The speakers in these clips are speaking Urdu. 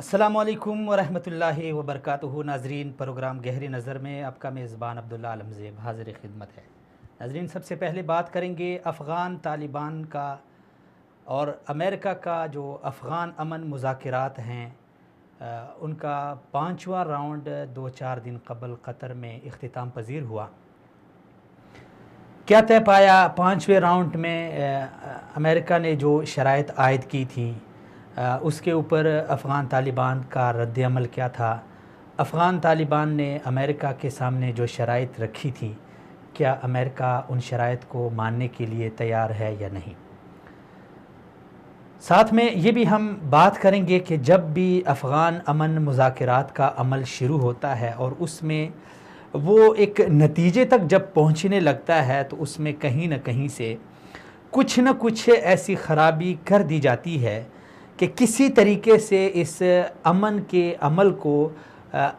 السلام علیکم ورحمۃ اللہ وبرکاتہ ناظرین، پروگرام گہری نظر میں آپ کا میزبان عبداللہ علمزیب حاضر خدمت ہے۔ ناظرین، سب سے پہلے بات کریں گے افغان طالبان کا اور امریکہ کا جو افغان امن مذاکرات ہیں ان کا 5واں راؤنڈ 2-4 دن قبل قطر میں اختتام پذیر ہوا۔ کیا طے پایا 5ویں راؤنڈ میں؟ امریکہ نے جو شرائط عائد کی تھیں اس کے اوپر افغان طالبان کا رد عمل کیا تھا؟ افغان طالبان نے امریکہ کے سامنے جو شرائط رکھی تھی، کیا امریکہ ان شرائط کو ماننے کے لیے تیار ہے یا نہیں؟ ساتھ میں یہ بھی ہم بات کریں گے کہ جب بھی افغان امن مذاکرات کا عمل شروع ہوتا ہے اور اس میں وہ ایک نتیجے تک جب پہنچنے لگتا ہے تو اس میں کہیں نہ کہیں سے کچھ نہ کچھ ایسی خرابی کر دی جاتی ہے کہ کسی طریقے سے اس امن کے عمل کو،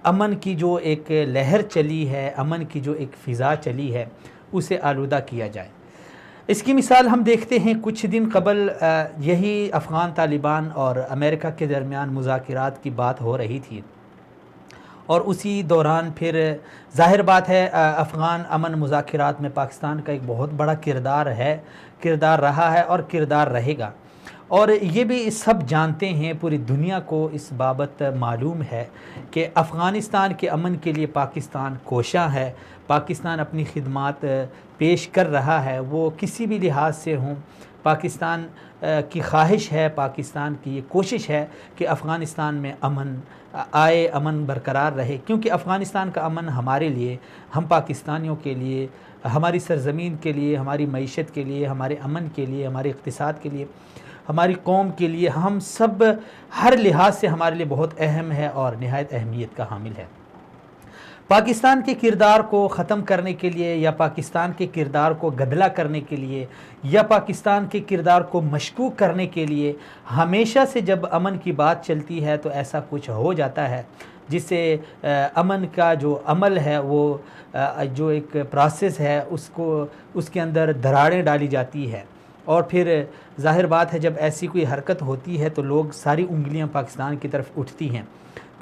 امن کی جو ایک لہر چلی ہے، امن کی جو ایک فضا چلی ہے، اسے آلودہ کیا جائے۔ اس کی مثال ہم دیکھتے ہیں، کچھ دن قبل یہی افغان طالبان اور امریکہ کے درمیان مذاکرات کی بات ہو رہی تھی، اور اسی دوران پھر ظاہر بات ہے افغان امن مذاکرات میں پاکستان کا ایک بہت بڑا کردار رہا ہے اور کردار رہے گا، اور یہ بھی سب جانتے ہیں، پوری دنیا کو اس بابت معلوم ہے کہ افغانستان کے امن کے لیے پاکستان کوشاں ہے، پاکستان اپنی خدمات پیش کر رہا ہے، وہ کسی بھی لحاظ سے ہوں۔ پاکستان کی خواہش ہے، پاکستان کی یہ کوشش ہے کہ افغانستان میں امن آئے، امن برقرار رہے، کیونکہ افغانستان کا امن ہمارے لیے، ہم پاکستانیوں کے لیے، ہماری سرزمین کے لیے، ہماری معیشت کے لیے، ہمارے امن کے لیے، ہمارے اقتصاد کے لیے، ہماری قوم کے لیے، ہم سب ہر لحاظ سے ہمارے لیے بہت اہم ہے اور نہایت اہمیت کا حامل ہے۔ پاکستان کے کردار کو ختم کرنے کے لیے، یا پاکستان کے کردار کو گدلا کرنے کے لیے، یا پاکستان کے کردار کو مشکوک کرنے کے لیے ہمیشہ سے جب امن کی بات چلتی ہے تو ایسا کچھ ہو جاتا ہے جس سے امن کا جو عمل ہے، وہ جو ایک پروسیس ہے، اس کے اندر دراڑیں ڈالی جاتی ہے، اور پھر ظاہر بات ہے جب ایسی کوئی حرکت ہوتی ہے تو لوگ ساری انگلیاں پاکستان کی طرف اٹھتی ہیں،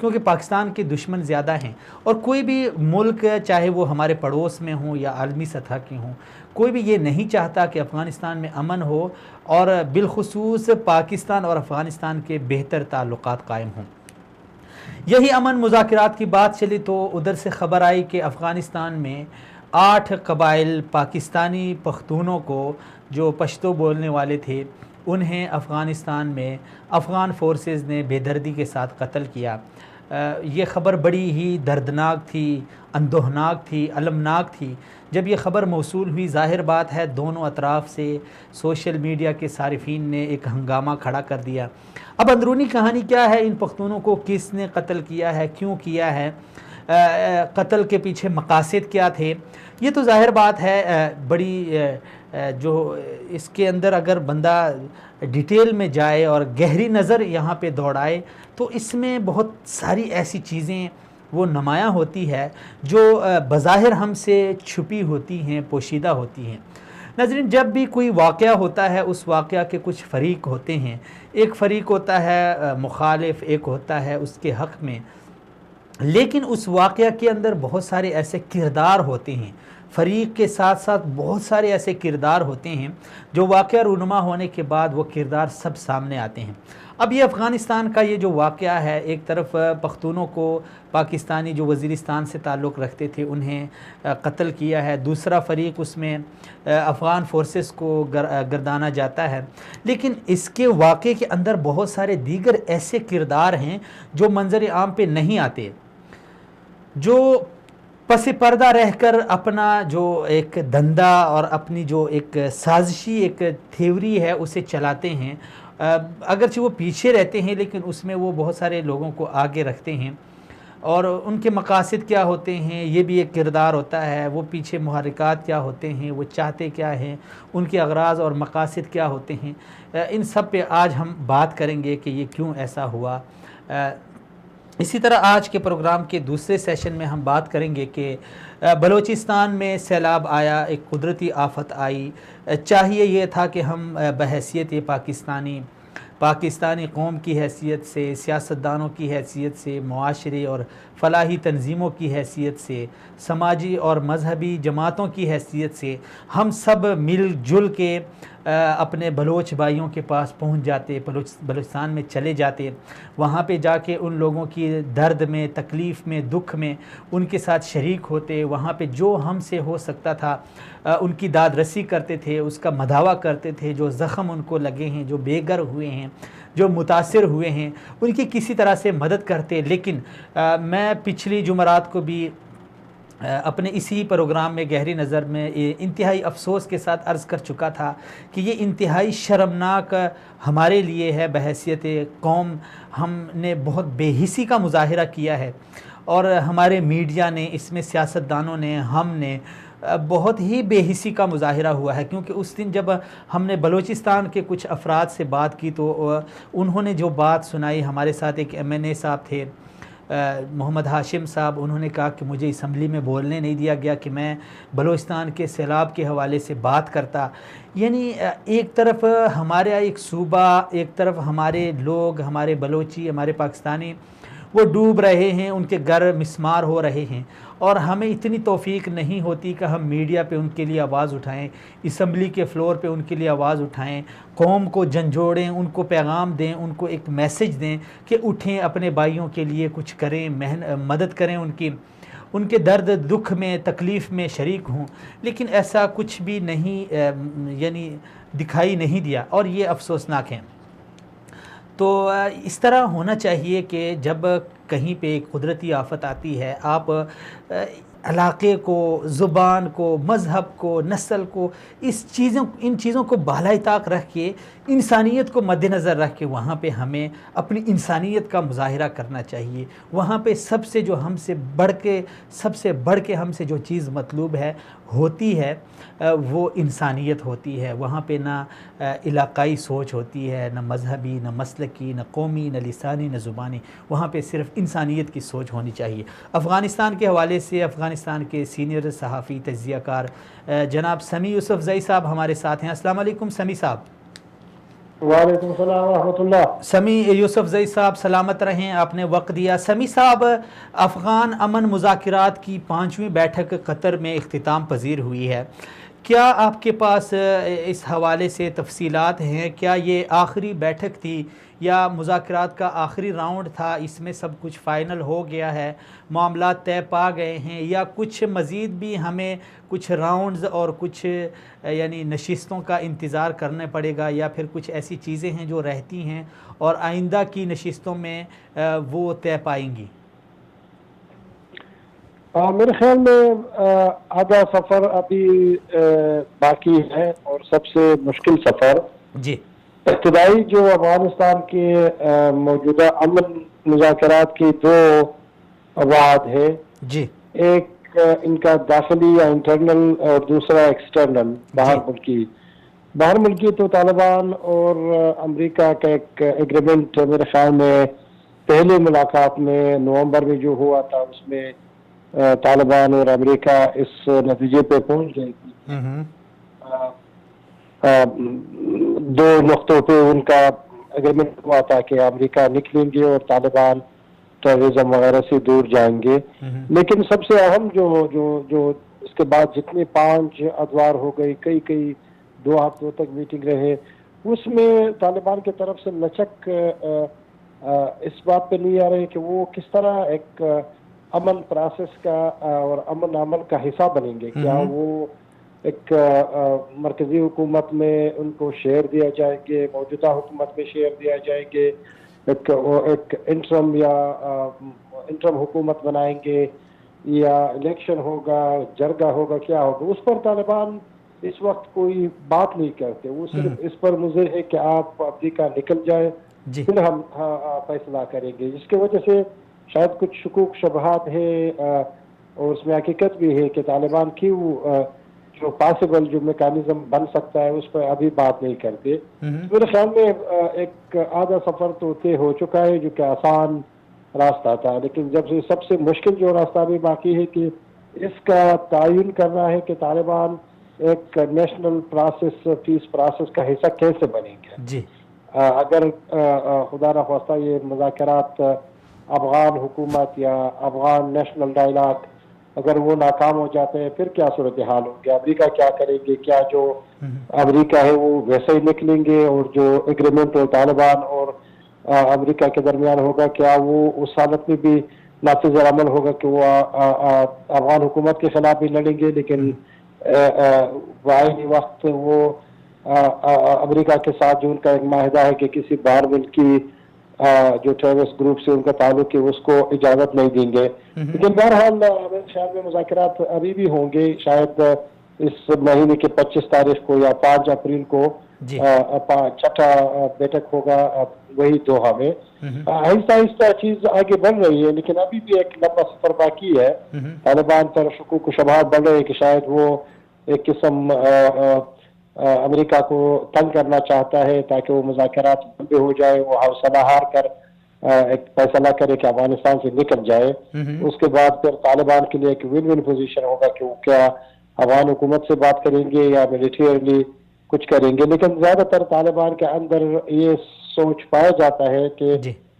کیونکہ پاکستان کے دشمن زیادہ ہیں، اور کوئی بھی ملک چاہے وہ ہمارے پڑوس میں ہوں یا عالمی سطح کے ہوں، کوئی بھی یہ نہیں چاہتا کہ افغانستان میں امن ہو اور بالخصوص پاکستان اور افغانستان کے بہتر تعلقات قائم ہوں۔ یہی امن مذاکرات کی بات چلی تو ادھر سے خبر آئی کہ افغانستان میں 8 قبائل پاکستانی پختونوں کو، جو پشتو بولنے والے تھے، انہیں افغانستان میں افغان فورسز نے بے دردی کے ساتھ قتل کیا۔ یہ خبر بڑی ہی دردناک تھی، اندوہناک تھی، المناک تھی۔ جب یہ خبر موصول ہوئی، ظاہر بات ہے دونوں اطراف سے سوشل میڈیا کے صارفین نے ایک ہنگامہ کھڑا کر دیا۔ اب اندرونی کہانی کیا ہے، ان پختونوں کو کس نے قتل کیا ہے، کیوں کیا ہے، قتل کے پیچھے مقاصد کیا تھے، یہ تو ظاہر بات ہے بڑی جو اس کے اندر اگر بندہ ڈیٹیل میں جائے اور گہری نظر یہاں پہ دوڑائے تو اس میں بہت ساری ایسی چیزیں وہ نمایاں ہوتی ہے جو بظاہر ہم سے چھپی ہوتی ہیں، پوشیدہ ہوتی ہیں۔ ناظرین، جب بھی کوئی واقعہ ہوتا ہے اس واقعہ کے کچھ فریق ہوتے ہیں، ایک فریق ہوتا ہے مخالف، ایک ہوتا ہے اس کے حق میں، لیکن اس واقعہ کے اندر بہت سارے ایسے کردار ہوتے ہیں، فریق کے ساتھ ساتھ بہت سارے ایسے کردار ہوتے ہیں جو واقعہ رونما ہونے کے بعد وہ کردار سب سامنے آتے ہیں۔ اب یہ افغانستان کا یہ جو واقعہ ہے، ایک طرف پختونوں کو پاکستانی جو وزیرستان سے تعلق رکھتے تھے انہیں قتل کیا ہے، دوسرا فریق اس میں افغان فورسز کو گردانا جاتا ہے، لیکن اس کے واقعے کے اندر بہت سارے دیگر ایسے کردار ہیں جو منظر عام پہ نہیں آتے، جو پس پردہ رہ کر اپنا جو ایک دھندا اور اپنی جو ایک سازشی ایک تھیوری ہے اسے چلاتے ہیں، اگرچہ وہ پیچھے رہتے ہیں لیکن اس میں وہ بہت سارے لوگوں کو آگے رکھتے ہیں، اور ان کے مقاصد کیا ہوتے ہیں یہ بھی ایک کردار ہوتا ہے، وہ پیچھے محرکات کیا ہوتے ہیں، وہ چاہتے کیا ہیں، ان کے اغراض اور مقاصد کیا ہوتے ہیں، ان سب پہ آج ہم بات کریں گے کہ یہ کیوں ایسا ہوا۔ اسی طرح آج کے پروگرام کے دوسرے سیشن میں ہم بات کریں گے کہ بلوچستان میں سیلاب آیا، ایک قدرتی آفت آئی، چاہیے یہ تھا کہ ہم بحیثیت پاکستانی پاکستانی قوم کی حیثیت سے، سیاستدانوں کی حیثیت سے، معاشرے اور فلاحی تنظیموں کی حیثیت سے، سماجی اور مذہبی جماعتوں کی حیثیت سے ہم سب مل جل کے اپنے بلوچ بھائیوں کے پاس پہنچ جاتے، بلوچستان میں چلے جاتے، وہاں پہ جا کے ان لوگوں کی درد میں، تکلیف میں، دکھ میں ان کے ساتھ شریک ہوتے، وہاں پہ جو ہم سے ہو سکتا تھا ان کی داد رسی کرتے تھے، اس کا مداوع کرتے تھے، جو زخم ان کو لگے ہیں، جو بے گھر ہوئے ہیں، جو متاثر ہوئے ہیں، ان کی کسی طرح سے مدد کرتے۔ لیکن میں پچھلی جمعرات کو بھی اپنے اسی پروگرام میں گہری نظر میں انتہائی افسوس کے ساتھ عرض کر چکا تھا کہ یہ انتہائی شرمناک ہمارے لیے ہے بحیثیت قوم۔ ہم نے بہت بے حسی کا مظاہرہ کیا ہے، اور ہمارے میڈیا نے، اس میں سیاستدانوں نے، ہم نے بہت ہی بے حسی کا مظاہرہ ہوا ہے، کیونکہ اس دن جب ہم نے بلوچستان کے کچھ افراد سے بات کی تو انہوں نے جو بات سنائی، ہمارے ساتھ ایک MNA صاحب تھے محمد ہاشم صاحب، انہوں نے کہا کہ مجھے اسمبلی میں بولنے نہیں دیا گیا کہ میں بلوچستان کے سیلاب کے حوالے سے بات کرتا۔ یعنی ایک طرف ہمارا ایک صوبہ، ایک طرف ہمارے لوگ، ہمارے بلوچی، ہمارے پاکستانی وہ ڈوب رہے ہیں، ان کے گھر مسمار ہو رہے ہیں، اور ہمیں اتنی توفیق نہیں ہوتی کہ ہم میڈیا پہ ان کے لیے آواز اٹھائیں، اسمبلی کے فلور پہ ان کے لیے آواز اٹھائیں، قوم کو جھنجھوڑیں، ان کو پیغام دیں، ان کو ایک میسج دیں کہ اٹھیں، اپنے بھائیوں کے لیے کچھ کریں، مدد کریں، ان کے درد دکھ میں، تکلیف میں شریک ہوں۔ لیکن ایسا کچھ بھی نہیں یعنی دکھائی نہیں دیا، اور یہ افسوسناک ہے۔ تو اس طرح ہونا چاہیے کہ جب کہیں پہ ایک قدرتی آفت آتی ہے، آپ علاقے کو، زبان کو، مذہب کو، نسل کو، ان چیزوں کو بالائے طاق رکھ کے، انسانیت کو مد نظر رکھ کے وہاں پہ ہمیں اپنی انسانیت کا مظاہرہ کرنا چاہیے۔ وہاں پہ سب سے بڑھ کے ہم سے جو چیز مطلوب ہے ہوتی ہے وہ انسانیت ہوتی ہے۔ وہاں پہ نہ علاقائی سوچ ہوتی ہے، نہ مذہبی، نہ مسلکی، نہ قومی، نہ لسانی، نہ زبانی۔ وہاں پہ صرف انسانیت کی سوچ ہونی چاہیے۔ افغانستان کے حوالے سے افغانستان کے سینئر صحافی، تجزیہ کار جناب سمیع یوسفزئی صاحب ہمارے ساتھ ہیں۔ السلام علیکم سمیع صاحب۔ وعلیکم السلام ورحمۃ اللہ۔ سمیع یوسفزئی صاحب سلامت رہیں، آپ نے وقت دیا۔ سمیع صاحب، افغان امن مذاکرات کی 5ویں بیٹھک قطر میں اختتام پذیر ہوئی ہے، کیا آپ کے پاس اس حوالے سے تفصیلات ہیں؟ کیا یہ آخری بیٹھک تھی یا مذاکرات کا آخری راؤنڈ تھا، اس میں سب کچھ فائنل ہو گیا ہے، معاملات طے پا گئے ہیں، یا کچھ مزید بھی ہمیں کچھ راؤنڈز اور کچھ یعنی نشستوں کا انتظار کرنا پڑے گا، یا پھر کچھ ایسی چیزیں ہیں جو رہتی ہیں اور آئندہ کی نشستوں میں وہ طے پائیں گی؟ میرے خیال میں آدھا سفر ابھی باقی ہے، اور سب سے مشکل سفر جی ابتدائی جو افغانستان کے موجودہ امن مذاکرات کی 2 وعد ہے، جی ایک ان کا داخلی یا انٹرنل، اور دوسرا ایکسٹرنل باہر ملکی۔ تو طالبان اور امریکہ کا ایک ایگریمنٹ میرے خیال میں پہلی ملاقات میں نومبر میں جو ہوا تھا، اس میں طالبان اور امریکہ اس نتیجے پہ پہنچ گئی تھی۔ 2 نقطوں پہ ان کا ایگریمنٹ ہوا تھا کہ امریکہ نکلیں گے اور طالبان ٹیررزم وغیرہ سے دور جائیں گے۔ لیکن سب سے اہم جو اس کے بعد جتنے 5 ادوار ہو گئی، کئی 2 ہفتوں تک میٹنگ رہے، اس میں طالبان کی طرف سے لچک اس بات پہ نہیں آ رہی کہ وہ کس طرح ایک امن پروسیس کا اور امن عمل کا حصہ بنیں گے۔ کیا وہ ایک مرکزی حکومت میں ان کو شیئر دیا جائے گے، موجودہ حکومت میں شیئر دیا جائے گے، ایک انٹرم حکومت بنائیں گے، یا الیکشن ہوگا، جرگہ ہوگا، کیا ہوگا؟ اس پر طالبان اس وقت کوئی بات نہیں کرتے، وہ صرف اس پر مصر ہے کہ آپ امریکہ نکل جائے، پھر ہم فیصلہ کریں گے، جس کی وجہ سے شاید کچھ شکوک شبہات ہے، اور اس میں حقیقت بھی ہے کہ طالبان کی جو پاسبل جو میکانزم بن سکتا ہے اس پر ابھی بات نہیں کرتے۔ میرے خیال میں ایک آدھا سفر تو طے ہو چکا ہے، جو کہ آسان راستہ تھا، لیکن جب سے سب سے مشکل جو راستہ بھی باقی ہے کہ اس کا تعین کرنا ہے کہ طالبان ایک نیشنل پروسیس، پیس پروسیس کا حصہ کیسے بنیں گے۔ جی اگر خدا نخواستہ یہ مذاکرات افغان حکومت یا افغان نیشنل ڈائلاگ اگر وہ ناکام ہو جاتے ہیں پھر کیا صورتحال ہوگی؟ امریکہ کیا کریں گے؟ کیا جو امریکہ ہے وہ ویسے ہی نکلیں گے اور جو ایگریمنٹ طالبان اور امریکہ کے درمیان ہوگا کیا وہ اس حالت میں بھی نافذ عمل ہوگا کہ وہ افغان حکومت کے خلاف بھی لڑیں گے لیکن بعین وقت وہ امریکہ کے ساتھ جو ان کا ایک معاہدہ ہے کہ کسی باہر ملکی جو ٹیررسٹ گروپ سے ان کا تعلق ہے اس کو اجازت نہیں دیں گے؟ لیکن بہرحال میرے خیال میں مذاکرات ابھی بھی ہوں گے، شاید اس مہینے کے 25 تاریخ کو یا 5 اپریل کو جی چھٹا بیٹھک ہوگا وہی دوحہ میں۔ آہستہ آہستہ چیز آگے بڑھ رہی ہے لیکن ابھی بھی ایک لمبا سفر باقی ہے۔ طالبان پر شکوک و شبہات بڑھ رہے ہیں کہ شاید وہ ایک قسم امریکہ کو تنگ کرنا چاہتا ہے تاکہ وہ مذاکرات لمبے ہو جائے، وہ حوصلہ ہار کر ایک فیصلہ کرے کہ افغانستان سے نکل جائے۔ اس کے بعد پھر طالبان کے لیے ایک ون ون پوزیشن ہوگا کہ وہ کیا افغان حکومت سے بات کریں گے یا ملیٹریلی کچھ کریں گے۔ لیکن زیادہ تر طالبان کے اندر یہ سوچ پایا جاتا ہے کہ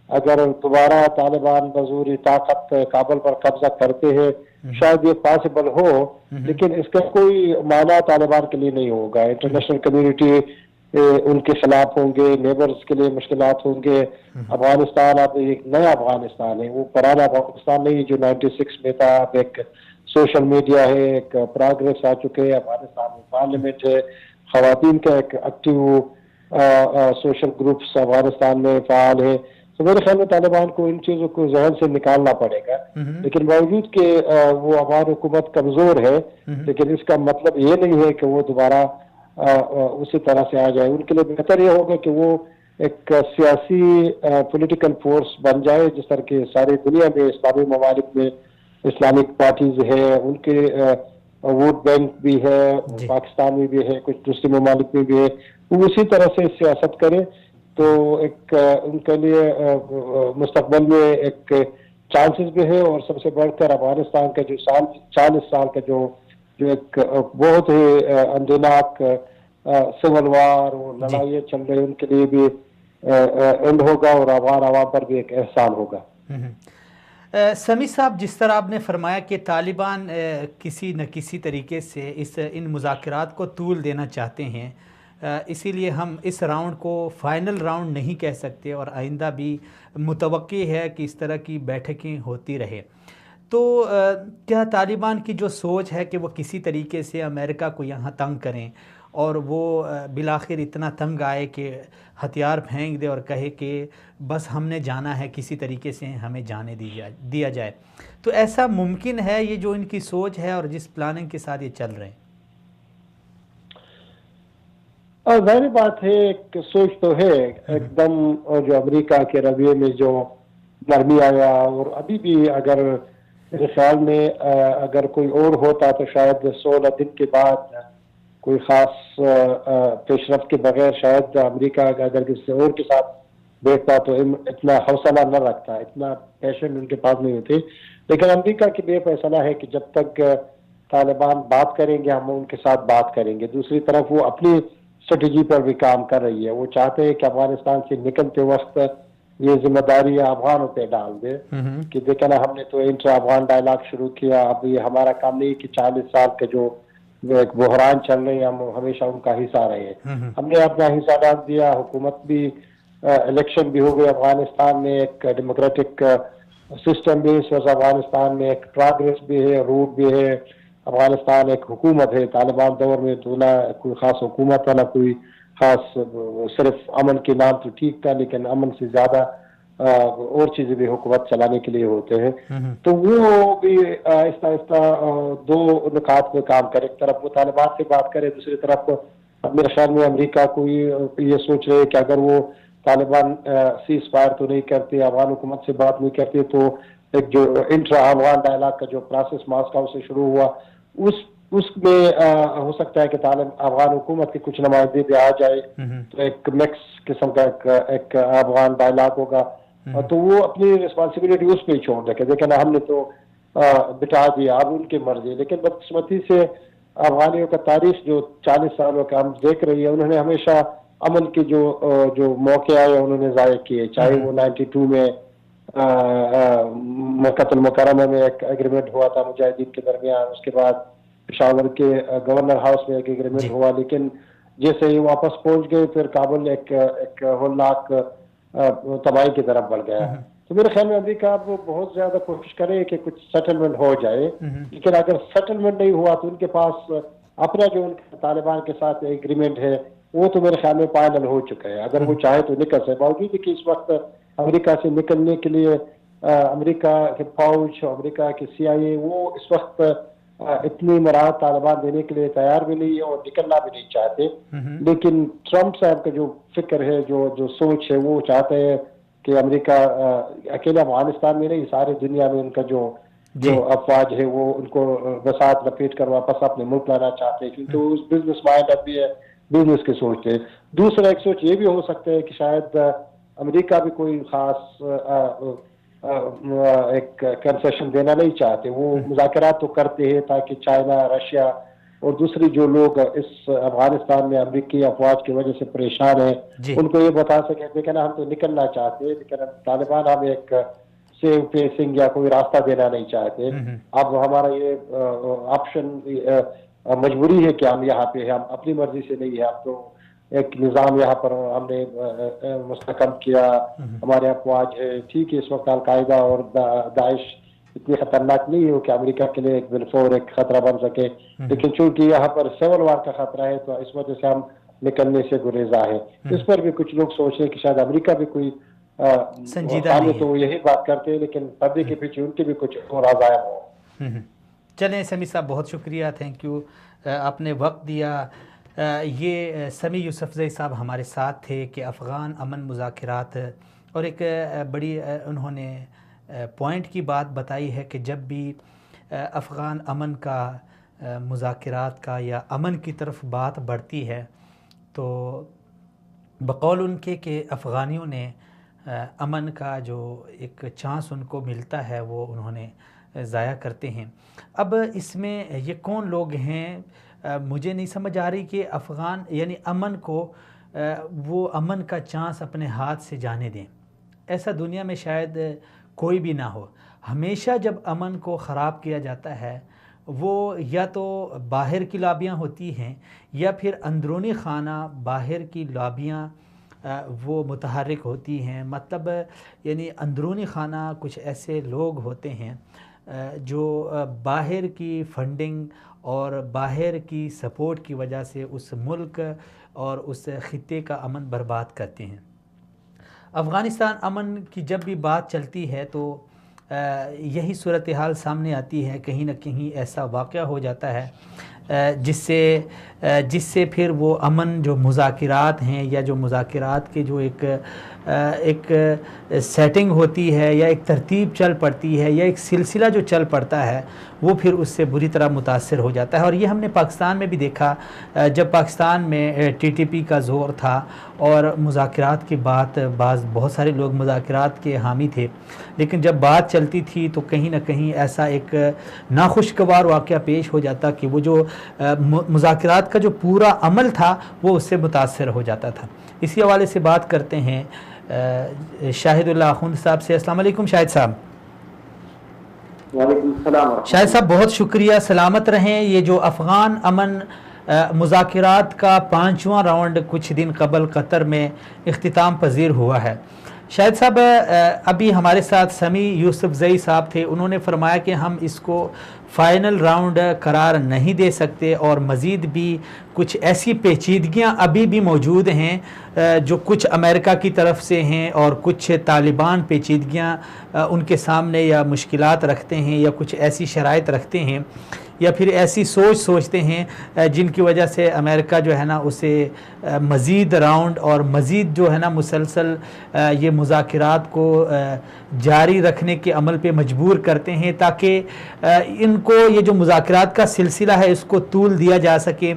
اگر دوبارہ طالبان بزور طاقت کابل پر قبضہ کرتے ہیں شاید یہ پاسبل ہو لیکن اس کا کوئی معنی طالبان کے لیے نہیں ہوگا۔ انٹرنیشنل کمیونٹی ان کے خلاف ہوں گے، نیبرز کے لیے مشکلات ہوں گے۔ افغانستان اب ایک نیا افغانستان ہے، وہ پرانا افغانستان نہیں جو 96 میں تھا۔ اب ایک سوشل میڈیا ہے، ایک پروگریس آ چکے، افغانستان میں پارلیمنٹ ہے، خواتین کا ایک ایکٹیو سوشل گروپس افغانستان میں فعال ہے۔ تو میرے خیال میں طالبان کو ان چیزوں کو ذہن سے نکالنا پڑے گا، لیکن باوجود کہ وہ افغان حکومت کمزور ہے لیکن اس کا مطلب یہ نہیں ہے کہ وہ دوبارہ اسی طرح سے آ جائے۔ ان کے لیے بہتر یہ ہوگا کہ وہ ایک سیاسی پولیٹیکل فورس بن جائے، جس طرح کہ ساری دنیا میں اسلامی ممالک میں اسلامک پارٹیز ہے، ان کے ووٹ بینک بھی ہے، پاکستان میں بھی ہے، کچھ دوسرے ممالک میں بھی ہے، وہ اسی طرح سے سیاست کرے تو ایک ان کے لیے مستقبل میں ایک چانسز بھی ہے۔ اور سب سے بڑھ کر افغانستان کا جو 40 سال کا جو ایک بہت ہی اندیناک سول وار اور لڑائیاں چل رہی ان کے لیے بھی اینڈ ہوگا اور افغان عوام پر بھی ایک احسان ہوگا۔ سمیع صاحب، جس طرح آپ نے فرمایا کہ طالبان کسی نہ کسی طریقے سے ان مذاکرات کو طول دینا چاہتے ہیں، اسی لیے ہم اس راؤنڈ کو فائنل راؤنڈ نہیں کہہ سکتے اور آئندہ بھی متوقع ہے کہ اس طرح کی بیٹھکیں ہوتی رہے، تو کیا طالبان کی جو سوچ ہے کہ وہ کسی طریقے سے امریکہ کو یہاں تنگ کریں اور وہ بالآخر اتنا تنگ آئے کہ ہتھیار پھینک دے اور کہے کہ بس ہم نے جانا ہے، کسی طریقے سے ہمیں جانے دیا جائے، تو ایسا ممکن ہے یہ جو ان کی سوچ ہے اور جس پلاننگ کے ساتھ یہ چل رہے ہیں؟ ظاہر بات ہے ایک سوچ تو ہے ایک دم، جو امریکہ کے رویے میں جو نرمی آیا، اور ابھی بھی اگر میرے خیال میں اگر کوئی اور ہوتا تو شاید 16 دن کے بعد کوئی خاص پیش رفت کے بغیر شاید امریکہ اگر کسی اور کے ساتھ بیٹھتا تو اتنا حوصلہ نہ رکھتا، اتنا پیشن ان کے پاس نہیں ہوتی۔ لیکن امریکہ کی بے فیصلہ ہے کہ جب تک طالبان بات کریں گے ہم ان کے ساتھ بات کریں گے۔ دوسری طرف وہ اپنی اسٹریٹجی پر بھی کام کر رہی ہے، وہ چاہتے ہیں کہ افغانستان سے نکلتے وقت یہ ذمہ داری افغانوں پہ ڈال دے کہ دیکھنا ہم نے تو انٹر افغان ڈائلاگ شروع کیا، اب یہ ہمارا کام نہیں کہ 40 سال کے جو ایک بحران چل رہے ہیں ہم ہمیشہ ان کا حصہ رہے ہیں، ہم نے اپنا حصہ ڈال دیا۔ حکومت بھی الیکشن بھی ہو گئے افغانستان میں، ایک ڈیموکریٹک سسٹم بھی اس وقت افغانستان میں، ایک پروگریس بھی ہے، روٹ بھی ہے، افغانستان ایک حکومت ہے۔ طالبان دور میں تو نہ کوئی خاص حکومت تھا نہ کوئی خاص، صرف امن کے نام تو ٹھیک تھا لیکن امن سے زیادہ اور چیزیں بھی حکومت چلانے کے لیے ہوتے ہیں، تو وہ بھی آہستہ آہستہ دو نکات پہ کام کرے، ایک طرف وہ طالبان سے بات کرے، دوسری طرف میرے خیال میں امریکہ کو یہ سوچ رہے کہ اگر وہ طالبان سیز فائر تو نہیں کرتے، افغان حکومت سے بات نہیں کرتے، تو ایک جو انٹرا افغان ڈائلاگ کا جو پروسیس ماسکو سے شروع ہوا اس میں ہو سکتا ہے کہ افغان حکومت کے کچھ نمائندے بھی آ جائے تو ایک مکس قسم کا ایک افغان ڈائلاگ ہوگا، تو وہ اپنی رسپانسبلٹی اس پہ ہی چھوڑ دے کہ دیکھیں ہم نے تو بٹھا دیا، اب ان کی مرضی۔ لیکن بدقسمتی سے افغانیوں کا تاریخ جو 40 سالوں کا ہم دیکھ رہی ہے، انہوں نے ہمیشہ امن کے جو موقع آئے انہوں نے ضائع کیے، چاہے وہ 92 میں مکہ المکرمہ میں ایک ایگریمنٹ ہوا تھا مجاہدین کے درمیان، اس کے بعد پشاور کے گورنر ہاؤس میں ایک ایگریمنٹ ہوا، لیکن جیسے ہی واپس پہنچ گئے پھر کابل ایک ہولناک تباہی کی طرف بڑھ گیا۔ تو میرے خیال میں امریکہ اب بہت زیادہ کوشش کرے کہ کچھ سیٹلمنٹ ہو جائے، لیکن اگر سیٹلمنٹ نہیں ہوا تو ان کے پاس اپنا جو ان کے طالبان کے ساتھ ایگریمنٹ ہے وہ تو میرے خیال میں فائنل ہو چکا ہے، اگر وہ چاہے تو نکل سکے، باوجود کہ اس وقت امریکہ سے نکلنے کے لیے امریکہ کے فوج، امریکہ کے CIA وہ اس وقت اتنی مراحت طالبان دینے کے لیے تیار بھی نہیں ہے اور نکلنا بھی نہیں چاہتے، لیکن ٹرمپ صاحب کا جو فکر ہے، جو سوچ ہے، وہ چاہتے ہیں کہ امریکہ اکیلے افغانستان میں نہیں ساری دنیا میں ان کا جو افواج ہے وہ ان کو بساط لپیٹ کر واپس اپنے ملک لانا چاہتے ہیں، کیونکہ وہ بزنس مائنڈ اب بھی ہے، بزنس کی سوچ ہے۔ دوسرا ایک سوچ یہ بھی ہو سکتا ہے کہ شاید امریکہ بھی کوئی خاص ایک کنسیشن دینا نہیں چاہتے، وہ مذاکرات تو کرتے ہیں تاکہ چائنا، رشیا اور دوسری جو لوگ اس افغانستان میں امریکی افواج کی وجہ سے پریشان ہیں ان کو یہ بتا سکیں کہ ہم تو نکلنا چاہتے ہیں لیکن طالبان ہمیں ایک سیو فیسنگ یا کوئی راستہ دینا نہیں چاہتے، اب ہمارا یہ آپشن مجبوری ہے کہ ہم یہاں پہ ہیں، ہم اپنی مرضی سے نہیں ہے، اب تو ایک نظام یہاں پر ہم نے مستحکم کیا، ہمارے افواج ہے، ٹھیک ہے اس وقت القاعدہ اور داعش اتنی خطرناک نہیں ہو کہ امریکہ کے لیے ایک بالفور ایک خطرہ بن سکے، لیکن چونکہ یہاں پر سول وار کا خطرہ ہے تو اس وجہ سے ہم نکلنے سے گریزاں ہیں۔ اس پر بھی کچھ لوگ سوچ رہے ہیں کہ شاید امریکہ بھی کوئی سنجیدہ نہیں ہے، تو یہی بات کرتے ہیں لیکن پردے کے پیچھے ان کے بھی کچھ اور عزائم ہو۔ چلیں سمیع صاحب بہت شکریہ، تھینک یو، آپ نے وقت دیا۔ یہ سمیع یوسفزئی صاحب ہمارے ساتھ تھے کہ افغان امن مذاکرات، اور ایک بڑی انہوں نے پوائنٹ کی بات بتائی ہے کہ جب بھی افغان امن کا مذاکرات کا یا امن کی طرف بات بڑھتی ہے تو بقول ان کے کہ افغانیوں نے امن کا جو ایک چانس ان کو ملتا ہے وہ انہوں نے ضائع کرتے ہیں۔ اب اس میں یہ کون لوگ ہیں مجھے نہیں سمجھ آ رہی کہ افغان یعنی امن کو وہ امن کا چانس اپنے ہاتھ سے جانے دیں، ایسا دنیا میں شاید کوئی بھی نہ ہو۔ ہمیشہ جب امن کو خراب کیا جاتا ہے وہ یا تو باہر کی لابیاں ہوتی ہیں یا پھر اندرونی خانہ باہر کی لابیاں وہ متحرک ہوتی ہیں، مطلب یعنی اندرونی خانہ کچھ ایسے لوگ ہوتے ہیں جو باہر کی فنڈنگ اور باہر کی سپورٹ کی وجہ سے اس ملک اور اس خطے کا امن برباد کرتے ہیں۔ افغانستان امن کی جب بھی بات چلتی ہے تو یہی صورتحال سامنے آتی ہے، کہیں نہ کہیں ایسا واقعہ ہو جاتا ہے جس سے پھر وہ امن جو مذاکرات ہیں یا جو مذاکرات کے جو ایک سیٹنگ ہوتی ہے یا ایک ترتیب چل پڑتی ہے یا ایک سلسلہ جو چل پڑتا ہے وہ پھر اس سے بری طرح متاثر ہو جاتا ہے۔ اور یہ ہم نے پاکستان میں بھی دیکھا، جب پاکستان میں TTP کا زور تھا اور مذاکرات کی بات بہت سارے لوگ مذاکرات کے حامی تھے، لیکن جب بات چلتی تھی تو کہیں نہ کہیں ایسا ایک ناخوشگوار واقعہ پیش ہو جاتا کہ وہ جو مذاکرات کا جو پورا عمل تھا وہ اس سے متاثر ہو جاتا تھا۔ اسی حوالے سے بات کرتے ہیں شاہد اللہ اخوند صاحب سے۔ السلام علیکم شاہد صاحب۔ وعلیکم السلام۔ شاہد صاحب بہت شکریہ، سلامت رہیں۔ یہ جو افغان امن مذاکرات کا 5واں راؤنڈ کچھ دن قبل قطر میں اختتام پذیر ہوا ہے۔ شاہد صاحب ابھی ہمارے ساتھ سمیع یوسفزئی صاحب تھے، انہوں نے فرمایا کہ ہم اس کو فائنل راؤنڈ قرار نہیں دے سکتے اور مزید بھی کچھ ایسی پیچیدگیاں ابھی بھی موجود ہیں جو کچھ امریکہ کی طرف سے ہیں اور کچھ طالبان پیچیدگیاں ان کے سامنے یا مشکلات رکھتے ہیں یا کچھ ایسی شرائط رکھتے ہیں یا پھر ایسی سوچتے ہیں جن کی وجہ سے امریکہ جو ہے نا اسے مزید راؤنڈ اور مزید جو ہے نا مسلسل یہ مذاکرات کو جاری رکھنے کے عمل پہ مجبور کرتے ہیں تاکہ ان کو یہ جو مذاکرات کا سلسلہ ہے اس کو طول دیا جا سکے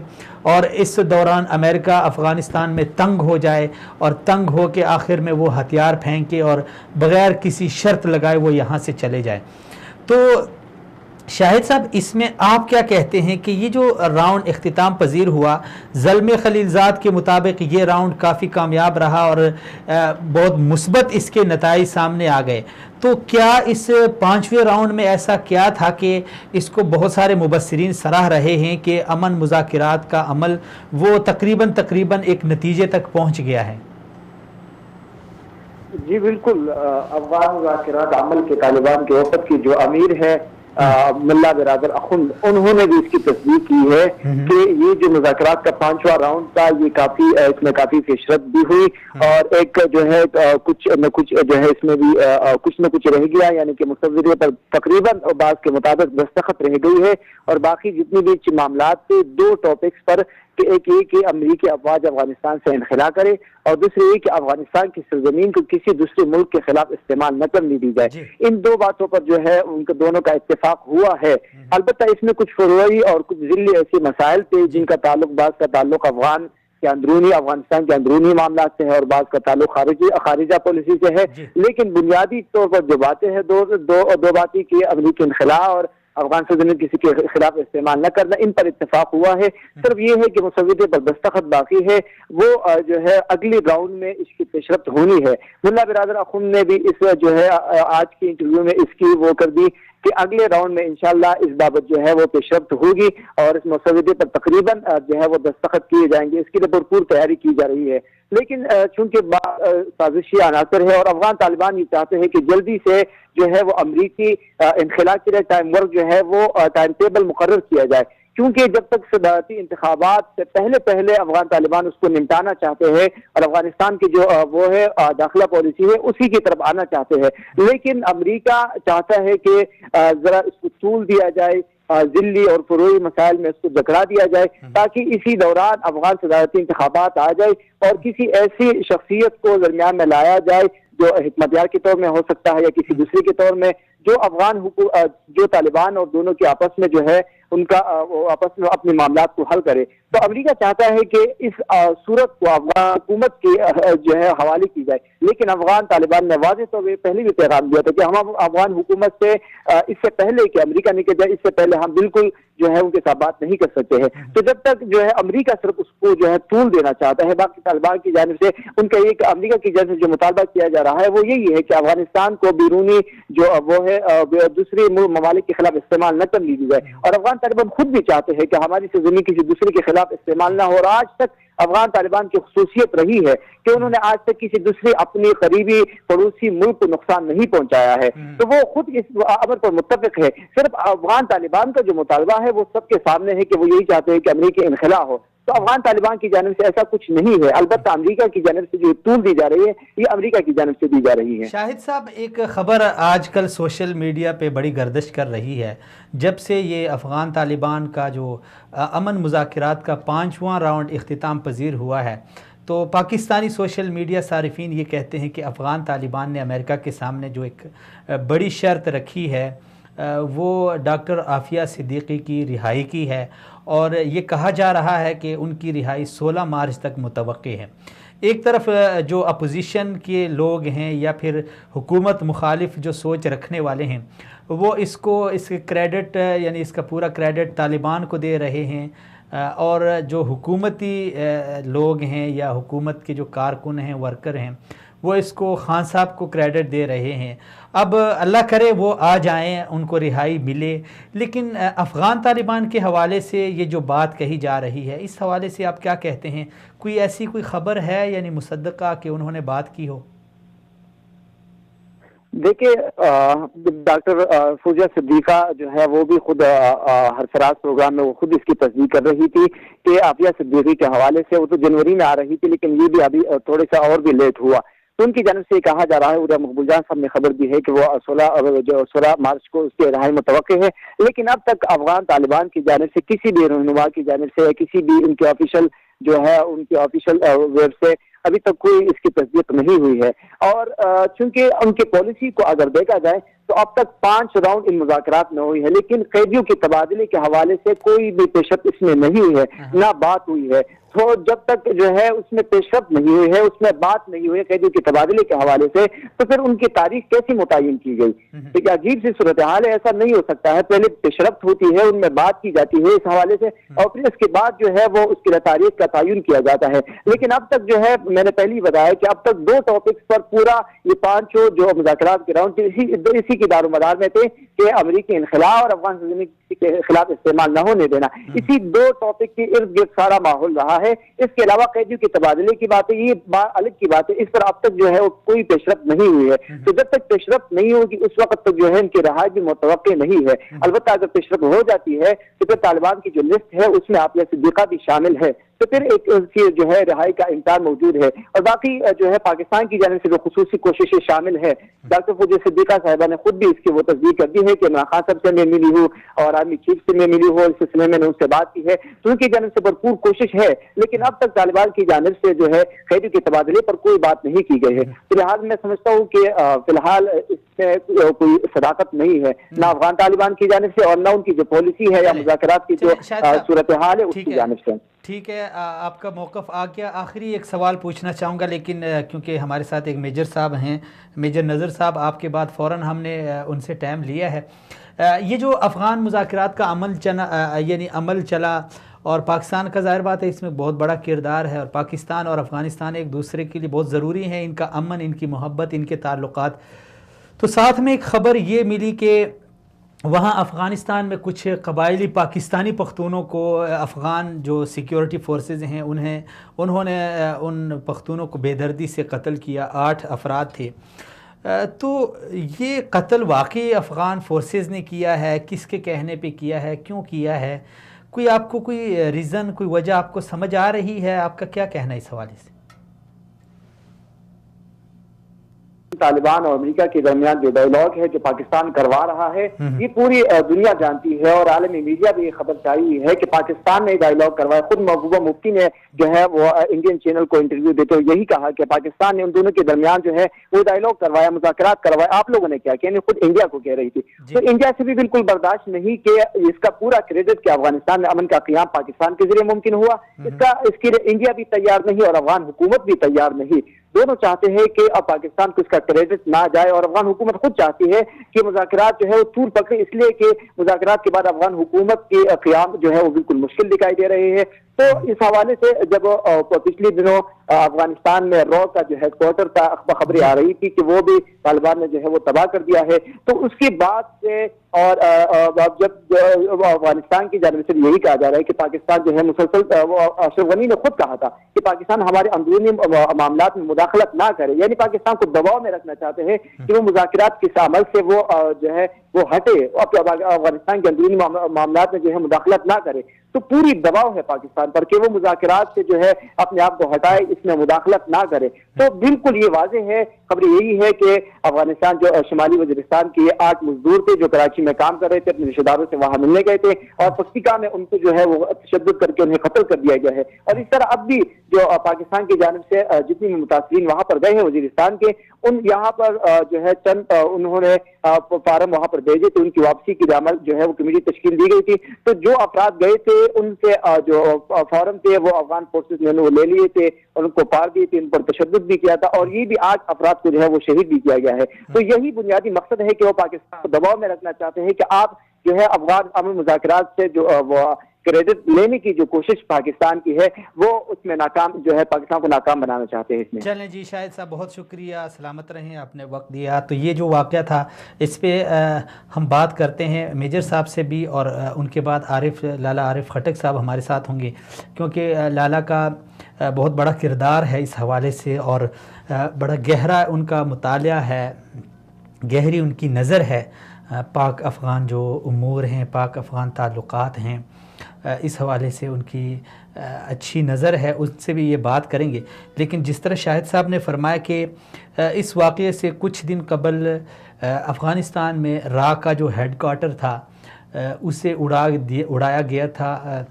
اور اس دوران امریکہ افغانستان میں تنگ ہو جائے اور تنگ ہو کے آخر میں وہ ہتھیار پھینکے اور بغیر کسی شرط لگائے وہ یہاں سے چلے جائیں۔ تو شاہد صاحب اس میں آپ کیا کہتے ہیں کہ یہ جو راؤنڈ اختتام پذیر ہوا، زلمے خلیلزاد کے مطابق یہ راؤنڈ کافی کامیاب رہا اور بہت مثبت اس کے نتائج سامنے آ گئے، تو کیا اس پانچویں راؤنڈ میں ایسا کیا تھا کہ اس کو بہت سارے مبصرین سراہ رہے ہیں کہ امن مذاکرات کا عمل وہ تقریباً ایک نتیجے تک پہنچ گیا ہے؟ جی بالکل، افغان مذاکرات عمل کے طالبان کے وفد کی جو امیر ہے ملا برادر اخند، انہوں نے بھی اس کی تصدیق کی ہے کہ یہ جو مذاکرات کا پانچواں راؤنڈ تھا یہ کافی اس میں کافی پیشرفت بھی ہوئی، اور ایک جو ہے کچھ نہ کچھ جو ہے اس میں بھی کچھ نہ کچھ رہ گیا، یعنی کہ مصوبے پر تقریباً بعض کے مطابق دستخط رہ گئی ہے، اور باقی جتنی بھی معاملات تھے دو ٹاپکس پر، کہ ایک یہ کہ امریکی افواج افغانستان سے انخلا کرے، اور دوسرے یہ کہ افغانستان کی سرزمین کو کسی دوسرے ملک کے خلاف استعمال نہ کرنے دی جائے۔ ان دو باتوں پر جو ہے ان کے دونوں کا اتفاق ہوا ہے۔ البتہ اس میں کچھ فروعی اور کچھ ذیلی ایسے مسائل تھے جن کا تعلق، بعض کا تعلق افغان کے اندرونی، افغانستان کے اندرونی معاملات سے ہے، اور بعض کا تعلق خارجہ پالیسی سے ہے، لیکن بنیادی طور پر جو باتیں ہیں دو باتیں کہ امریکی انخلا اور افغان سرزمین کسی کے خلاف استعمال نہ کرنا، ان پر اتفاق ہوا ہے۔ صرف یہ ہے کہ مسودے پر دستخط باقی ہے، وہ جو ہے اگلی راؤنڈ میں اس کی پیشرفت ہونی ہے۔ ملا برادر اخند نے بھی اس جو ہے آج کے انٹرویو میں اس کی وہ کر دی کہ اگلے راؤنڈ میں انشاءاللہ اس بابت جو ہے وہ پیشرفت ہوگی، اور اس مسودے پر تقریباً جو ہے وہ دستخط کیے جائیں گے، اس کے لیے بھرپور تیاری کی جا رہی ہے۔ لیکن چونکہ سازشی عناصر ہے اور افغان طالبان یہ چاہتے ہیں کہ جلدی سے جو ہے وہ امریکی انخلا کے لیے ٹائم ورک جو ہے وہ ٹائم ٹیبل مقرر کیا جائے، کیونکہ جب تک صدارتی انتخابات سے پہلے افغان طالبان اس کو نمٹانا چاہتے ہیں، اور افغانستان کی جو وہ ہے داخلہ پالیسی ہے اسی کی طرف آنا چاہتے ہیں، لیکن امریکہ چاہتا ہے کہ ذرا اس کو طول دیا جائے، ذلی اور فروعی مسائل میں اس کو جکڑا دیا جائے، تاکہ اسی دوران افغان صدارتی انتخابات آ جائے اور کسی ایسی شخصیت کو درمیان میں لایا جائے جو حکمتیار کے طور میں ہو سکتا ہے یا کسی دوسرے کے طور میں، جو طالبان اور دونوں کے آپس میں جو ہے ان کا آپس میں اپنے معاملات کو حل کرے۔ تو امریکہ چاہتا ہے کہ اس صورت کو افغان حکومت کے جو ہے حوالے کی جائے، لیکن افغان طالبان نے واضح طور پہ پہلے بھی پیغام دیا تھا کہ ہم افغان حکومت سے اس سے پہلے کہ امریکہ نکل جائے، اس سے پہلے ہم بالکل جو ہے ان کے ساتھ بات نہیں کر سکتے ہیں۔ تو جب تک جو ہے امریکہ صرف اس کو جو ہے طول دینا چاہتا ہے، باقی طالبان کی جانب سے ان کا یہ کہ امریکہ کی جانب سے جو مطالبہ کیا جا رہا ہے وہ یہی ہے کہ افغانستان کو بیرونی جو وہ ہے دوسرے ممالک کے خلاف استعمال نہ کرنے دی جائے، اور افغان طالبان خود بھی چاہتے ہیں کہ ہماری سرزمین کسی دوسرے کے خلاف استعمال نہ ہو، اور آج تک افغان طالبان کی خصوصیت رہی ہے کہ انہوں نے آج تک کسی دوسرے اپنی قریبی پڑوسی ملک کو نقصان نہیں پہنچایا ہے، تو وہ خود اس امر پر متفق ہے۔ صرف افغان طالبان کا جو مطالبہ ہے وہ سب کے سامنے ہے کہ وہ یہی چاہتے ہیں کہ امریکی انخلا ہو، تو افغان طالبان کی جانب سے ایسا کچھ نہیں ہے۔ البتہ امریکہ کی جانب سے جو طول دی جا رہی ہے یہ امریکہ کی جانب سے دی جا رہی ہے۔ شاہد صاحب، ایک خبر آج کل سوشل میڈیا پہ بڑی گردش کر رہی ہے، جب سے یہ افغان طالبان کا جو امن مذاکرات کا پانچواں راؤنڈ اختتام پذیر ہوا ہے، تو پاکستانی سوشل میڈیا صارفین یہ کہتے ہیں کہ افغان طالبان نے امریکہ کے سامنے جو ایک بڑی شرط رکھی ہے وہ ڈاکٹر عافیہ صدیقی کی رہائی کی ہے، اور یہ کہا جا رہا ہے کہ ان کی رہائی 16 مارچ تک متوقع ہے۔ ایک طرف جو اپوزیشن کے لوگ ہیں یا پھر حکومت مخالف جو سوچ رکھنے والے ہیں وہ اس کریڈٹ یعنی اس کا پورا کریڈٹ طالبان کو دے رہے ہیں، اور جو حکومتی لوگ ہیں یا حکومت کے جو کارکن ہیں، ورکر ہیں، وہ اس کو خان صاحب کو کریڈٹ دے رہے ہیں۔ اب اللہ کرے وہ آ جائیں، ان کو رہائی ملے، لیکن افغان طالبان کے حوالے سے یہ جو بات کہی جا رہی ہے، اس حوالے سے آپ کیا کہتے ہیں؟ کوئی ایسی کوئی خبر ہے یعنی مصدقہ کہ انہوں نے بات کی ہو؟ دیکھیے، ڈاکٹر فوزیہ صدیقہ جو ہے وہ بھی خود ہر فراز پروگرام میں وہ خود اس کی تصدیق کر رہی تھی کہ عافیہ صدیقی کے حوالے سے وہ تو جنوری میں آ رہی تھی، لیکن یہ بھی ابھی تھوڑے سا اور بھی لیٹ ہوا، تو ان کی جانب سے یہ کہا جا رہا ہے، ادھر مقبول جان صاحب نے خبر دی ہے کہ وہ 16 مارچ کو اس کی رہائی متوقع ہے، لیکن اب تک افغان طالبان کی جانب سے کسی بھی رہنما کی جانب سے کسی بھی ان کے آفیشل جو ہے ان کے آفیشل ویب سے ابھی تک کوئی اس کی تصدیق نہیں ہوئی ہے، اور چونکہ ان کی پالیسی کو اگر دیکھا جائے تو اب تک 5 راؤنڈ ان مذاکرات میں ہوئی ہے، لیکن قیدیوں کے تبادلے کے حوالے سے کوئی بھی پیشرفت اس میں نہیں ہوئی ہے، نہ بات ہوئی ہے۔ تو جب تک جو ہے اس میں پیشرفت نہیں ہوئی ہے، اس میں بات نہیں ہوئی ہے قیدیوں کے تبادلے کے حوالے سے، تو پھر ان کی تاریخ کیسی متعین کی گئی؟ ایک عجیب سی صورتحال ہے، ایسا نہیں ہو سکتا ہے۔ پہلے پیشرفت ہوتی ہے، ان میں بات کی جاتی ہے اس حوالے سے، اور پھر اس کے بعد جو ہے وہ اس کی تاریخ کا تعین کیا جاتا ہے۔ لیکن اب تک جو ہے میں نے پہلے ہی بتایا کہ اب تک 2 ٹاپکس پر پورا یہ 5 جو مذاکرات کے راؤنڈ اسی کی دار و مدار میں تھے کہ امریکی انخلا اور افغان زمین کے خلاف استعمال نہ ہونے دینا، اسی 2 ٹاپک کے ارد گرد سارا ماحول رہا ہے۔ اس کے علاوہ قیدیوں کے تبادلے کی بات ہے، یہ الگ کی بات ہے، اس پر اب تک جو ہے وہ کوئی پیشرفت نہیں ہوئی ہے۔ تو جب تک پیشرفت نہیں ہوگی اس وقت تک جو ہے ان کی رہائی بھی متوقع نہیں ہے۔ البتہ اگر پیشرفت ہو جاتی ہے تو پھر طالبان کی جو لسٹ ہے اس میں عافیہ صدیقہ بھی شامل ہے، تو پھر ایک جو ہے رہائی کا امکان موجود ہے۔ اور باقی جو ہے پاکستان کی جانب سے جو خصوصی کوششیں شامل ہے، ڈاکٹر فوزیہ صدیقہ صاحبہ نے خود بھی اس کی وہ تصدیق کر دی ہے کہ عمران خان صاحب سے میں ملی ہوں اور آرمی چیف سے میں ملی ہوں، اس سلسلے میں نے ان سے بات کی ہے، تو ان کی جانب سے بھرپور کوشش ہے، لیکن اب تک طالبان کی جانب سے جو ہے قیدیوں کے تبادلے پر کوئی بات نہیں کی گئی ہے۔ فی الحال میں سمجھتا ہوں کہ فی الحال اس میں کوئی صداقت نہیں ہے، نہ افغان طالبان کی جانب سے اور نہ ان کی جو پالیسی ہے یا مذاکرات کی جو صورتحال ہے اس کی جانب سے۔ ٹھیک ہے، آپ کا موقف آ گیا۔ آخری ایک سوال پوچھنا چاہوں گا، لیکن کیونکہ ہمارے ساتھ ایک میجر صاحب ہیں، میجر نذر صاحب، آپ کے بعد فوراً ہم نے ان سے ٹائم لیا ہے۔ یہ جو افغان مذاکرات کا عمل چلا اور پاکستان کا ظاہر بات ہے اس میں بہت بڑا کردار ہے، اور پاکستان اور افغانستان ایک دوسرے کے لیے بہت ضروری ہیں، ان کا امن، ان کی محبت، ان کے تعلقات۔ تو ساتھ میں ایک خبر یہ ملی کہ وہاں افغانستان میں کچھ قبائلی پاکستانی پختونوں کو افغان جو سیکیورٹی فورسز ہیں انہوں نے ان پختونوں کو بے دردی سے قتل کیا، 8 افراد تھے۔ تو یہ قتل واقعی افغان فورسز نے کیا ہے؟ کس کے کہنے پہ کیا ہے؟ کیوں کیا ہے؟ کوئی آپ کو کوئی ریزن، کوئی وجہ آپ کو سمجھ آ رہی ہے؟ آپ کا کیا کہنا ہے اس حوالے سے؟ طالبان اور امریکہ کے درمیان جو ڈائیلاگ ہے جو پاکستان کروا رہا ہے یہ پوری دنیا جانتی ہے، اور عالمی میڈیا بھی یہ خبر چاہیے ہے کہ پاکستان نے ڈائیلاگ کروایا۔ خود محبوبہ مفتی نے جو ہے وہ انڈین چینل کو انٹرویو دیتے ہوئے یہی کہا کہ پاکستان نے ان دونوں کے درمیان جو ہے وہ ڈائیلاگ کروایا، مذاکرات کروایا۔ آپ لوگوں نے کیا کہ خود انڈیا کو کہہ رہی تھی، تو انڈیا سے بھی بالکل برداشت نہیں کہ اس کا پورا کریڈٹ کہ افغانستان میں امن کا قیام پاکستان کے ذریعے ممکن ہوا، اس کے لیے انڈیا بھی تیار نہیں اور افغان حکومت بھی تیار نہیں۔ دونوں چاہتے ہیں کہ اب پاکستان کو اس کا کریڈٹ نہ جائے، اور افغان حکومت خود چاہتی ہے کہ مذاکرات جو ہے وہ طول پکڑے، اس لیے کہ مذاکرات کے بعد افغان حکومت کے قیام جو ہے وہ بالکل مشکل دکھائی دے رہے ہیں۔ تو اس حوالے سے جب پچھلے دنوں افغانستان میں رو کا جو ہیڈ کوارٹر تھا، خبریں آ رہی تھی کہ وہ بھی طالبان نے جو ہے وہ تباہ کر دیا ہے، تو اس کے بعد سے اور جب افغانستان کی جانب سے یہی کہا جا رہا ہے کہ پاکستان جو ہے مسلسل، وہ اشرف غنی نے خود کہا تھا کہ پاکستان ہمارے اندرونی معاملات میں مداخلت نہ کرے، یعنی پاکستان کو دباؤ میں رکھنا چاہتے ہیں کہ وہ مذاکرات کے عمل سے وہ جو ہے وہ ہٹے، افغانستان کے اندرونی معاملات میں جو ہے مداخلت نہ کرے۔ تو پوری دباؤ ہے پاکستان پر کہ وہ مذاکرات سے جو ہے اپنے آپ کو ہٹائے، اس میں مداخلت نہ کرے۔ تو بالکل یہ واضح ہے، خبر یہی ہے کہ افغانستان جو شمالی وزیرستان کے 8 مزدور تھے جو کراچی میں کام کر رہے تھے، اپنے رشتہ داروں سے وہاں ملنے گئے تھے، اور پکتیکا میں ان کو جو ہے وہ تشدد کر کے انہیں قتل کر دیا گیا ہے۔ اور اس طرح اب بھی جو پاکستان کی جانب سے جتنی بھی متاثرین وہاں پر گئے ہیں وزیرستان کے، ان یہاں پر جو ہے چند انہوں نے فارم وہاں پر بھیجے تھے، ان کی واپسی کی عمل جو ہے وہ کمیٹی تشکیل دی گئی تھی۔ تو جو افراد گئے تھے ان سے جو فارم تھے وہ افغان فورسز نے وہ لے لیے تھے اور ان کو پار دیے تھے، ان پر تشدد بھی کیا تھا، اور یہ بھی 8 افراد کو جو ہے وہ شہید بھی کیا گیا ہے۔ تو یہی بنیادی مقصد ہے کہ وہ پاکستان کو دباؤ میں رکھنا چاہتے ہیں کہ آپ جو ہے افغان امن مذاکرات سے جو وہ کریڈٹ لینے کی جو کوشش پاکستان کی ہے وہ اس میں ناکام جو ہے، پاکستان کو ناکام بنانا چاہتے ہیں اس میں۔ چلیں جی شاہد صاحب، بہت شکریہ، سلامت رہیں، آپ نے وقت دیا۔ تو یہ جو واقعہ تھا اس پہ ہم بات کرتے ہیں میجر صاحب سے بھی، اور ان کے بعد لالا عارف خٹک صاحب ہمارے ساتھ ہوں گے، کیونکہ لالا کا بہت بڑا کردار ہے اس حوالے سے، اور بڑا گہرا ان کا مطالعہ ہے، گہری ان کی نظر ہے پاک افغان جو امور ہیں، پاک افغان تعلقات ہیں، اس حوالے سے ان کی اچھی نظر ہے، ان سے بھی یہ بات کریں گے۔ لیکن جس طرح شاہد صاحب نے فرمایا کہ اس واقعے سے کچھ دن قبل افغانستان میں را کا جو ہیڈ کوارٹر تھا اسے اڑایا گیا تھا،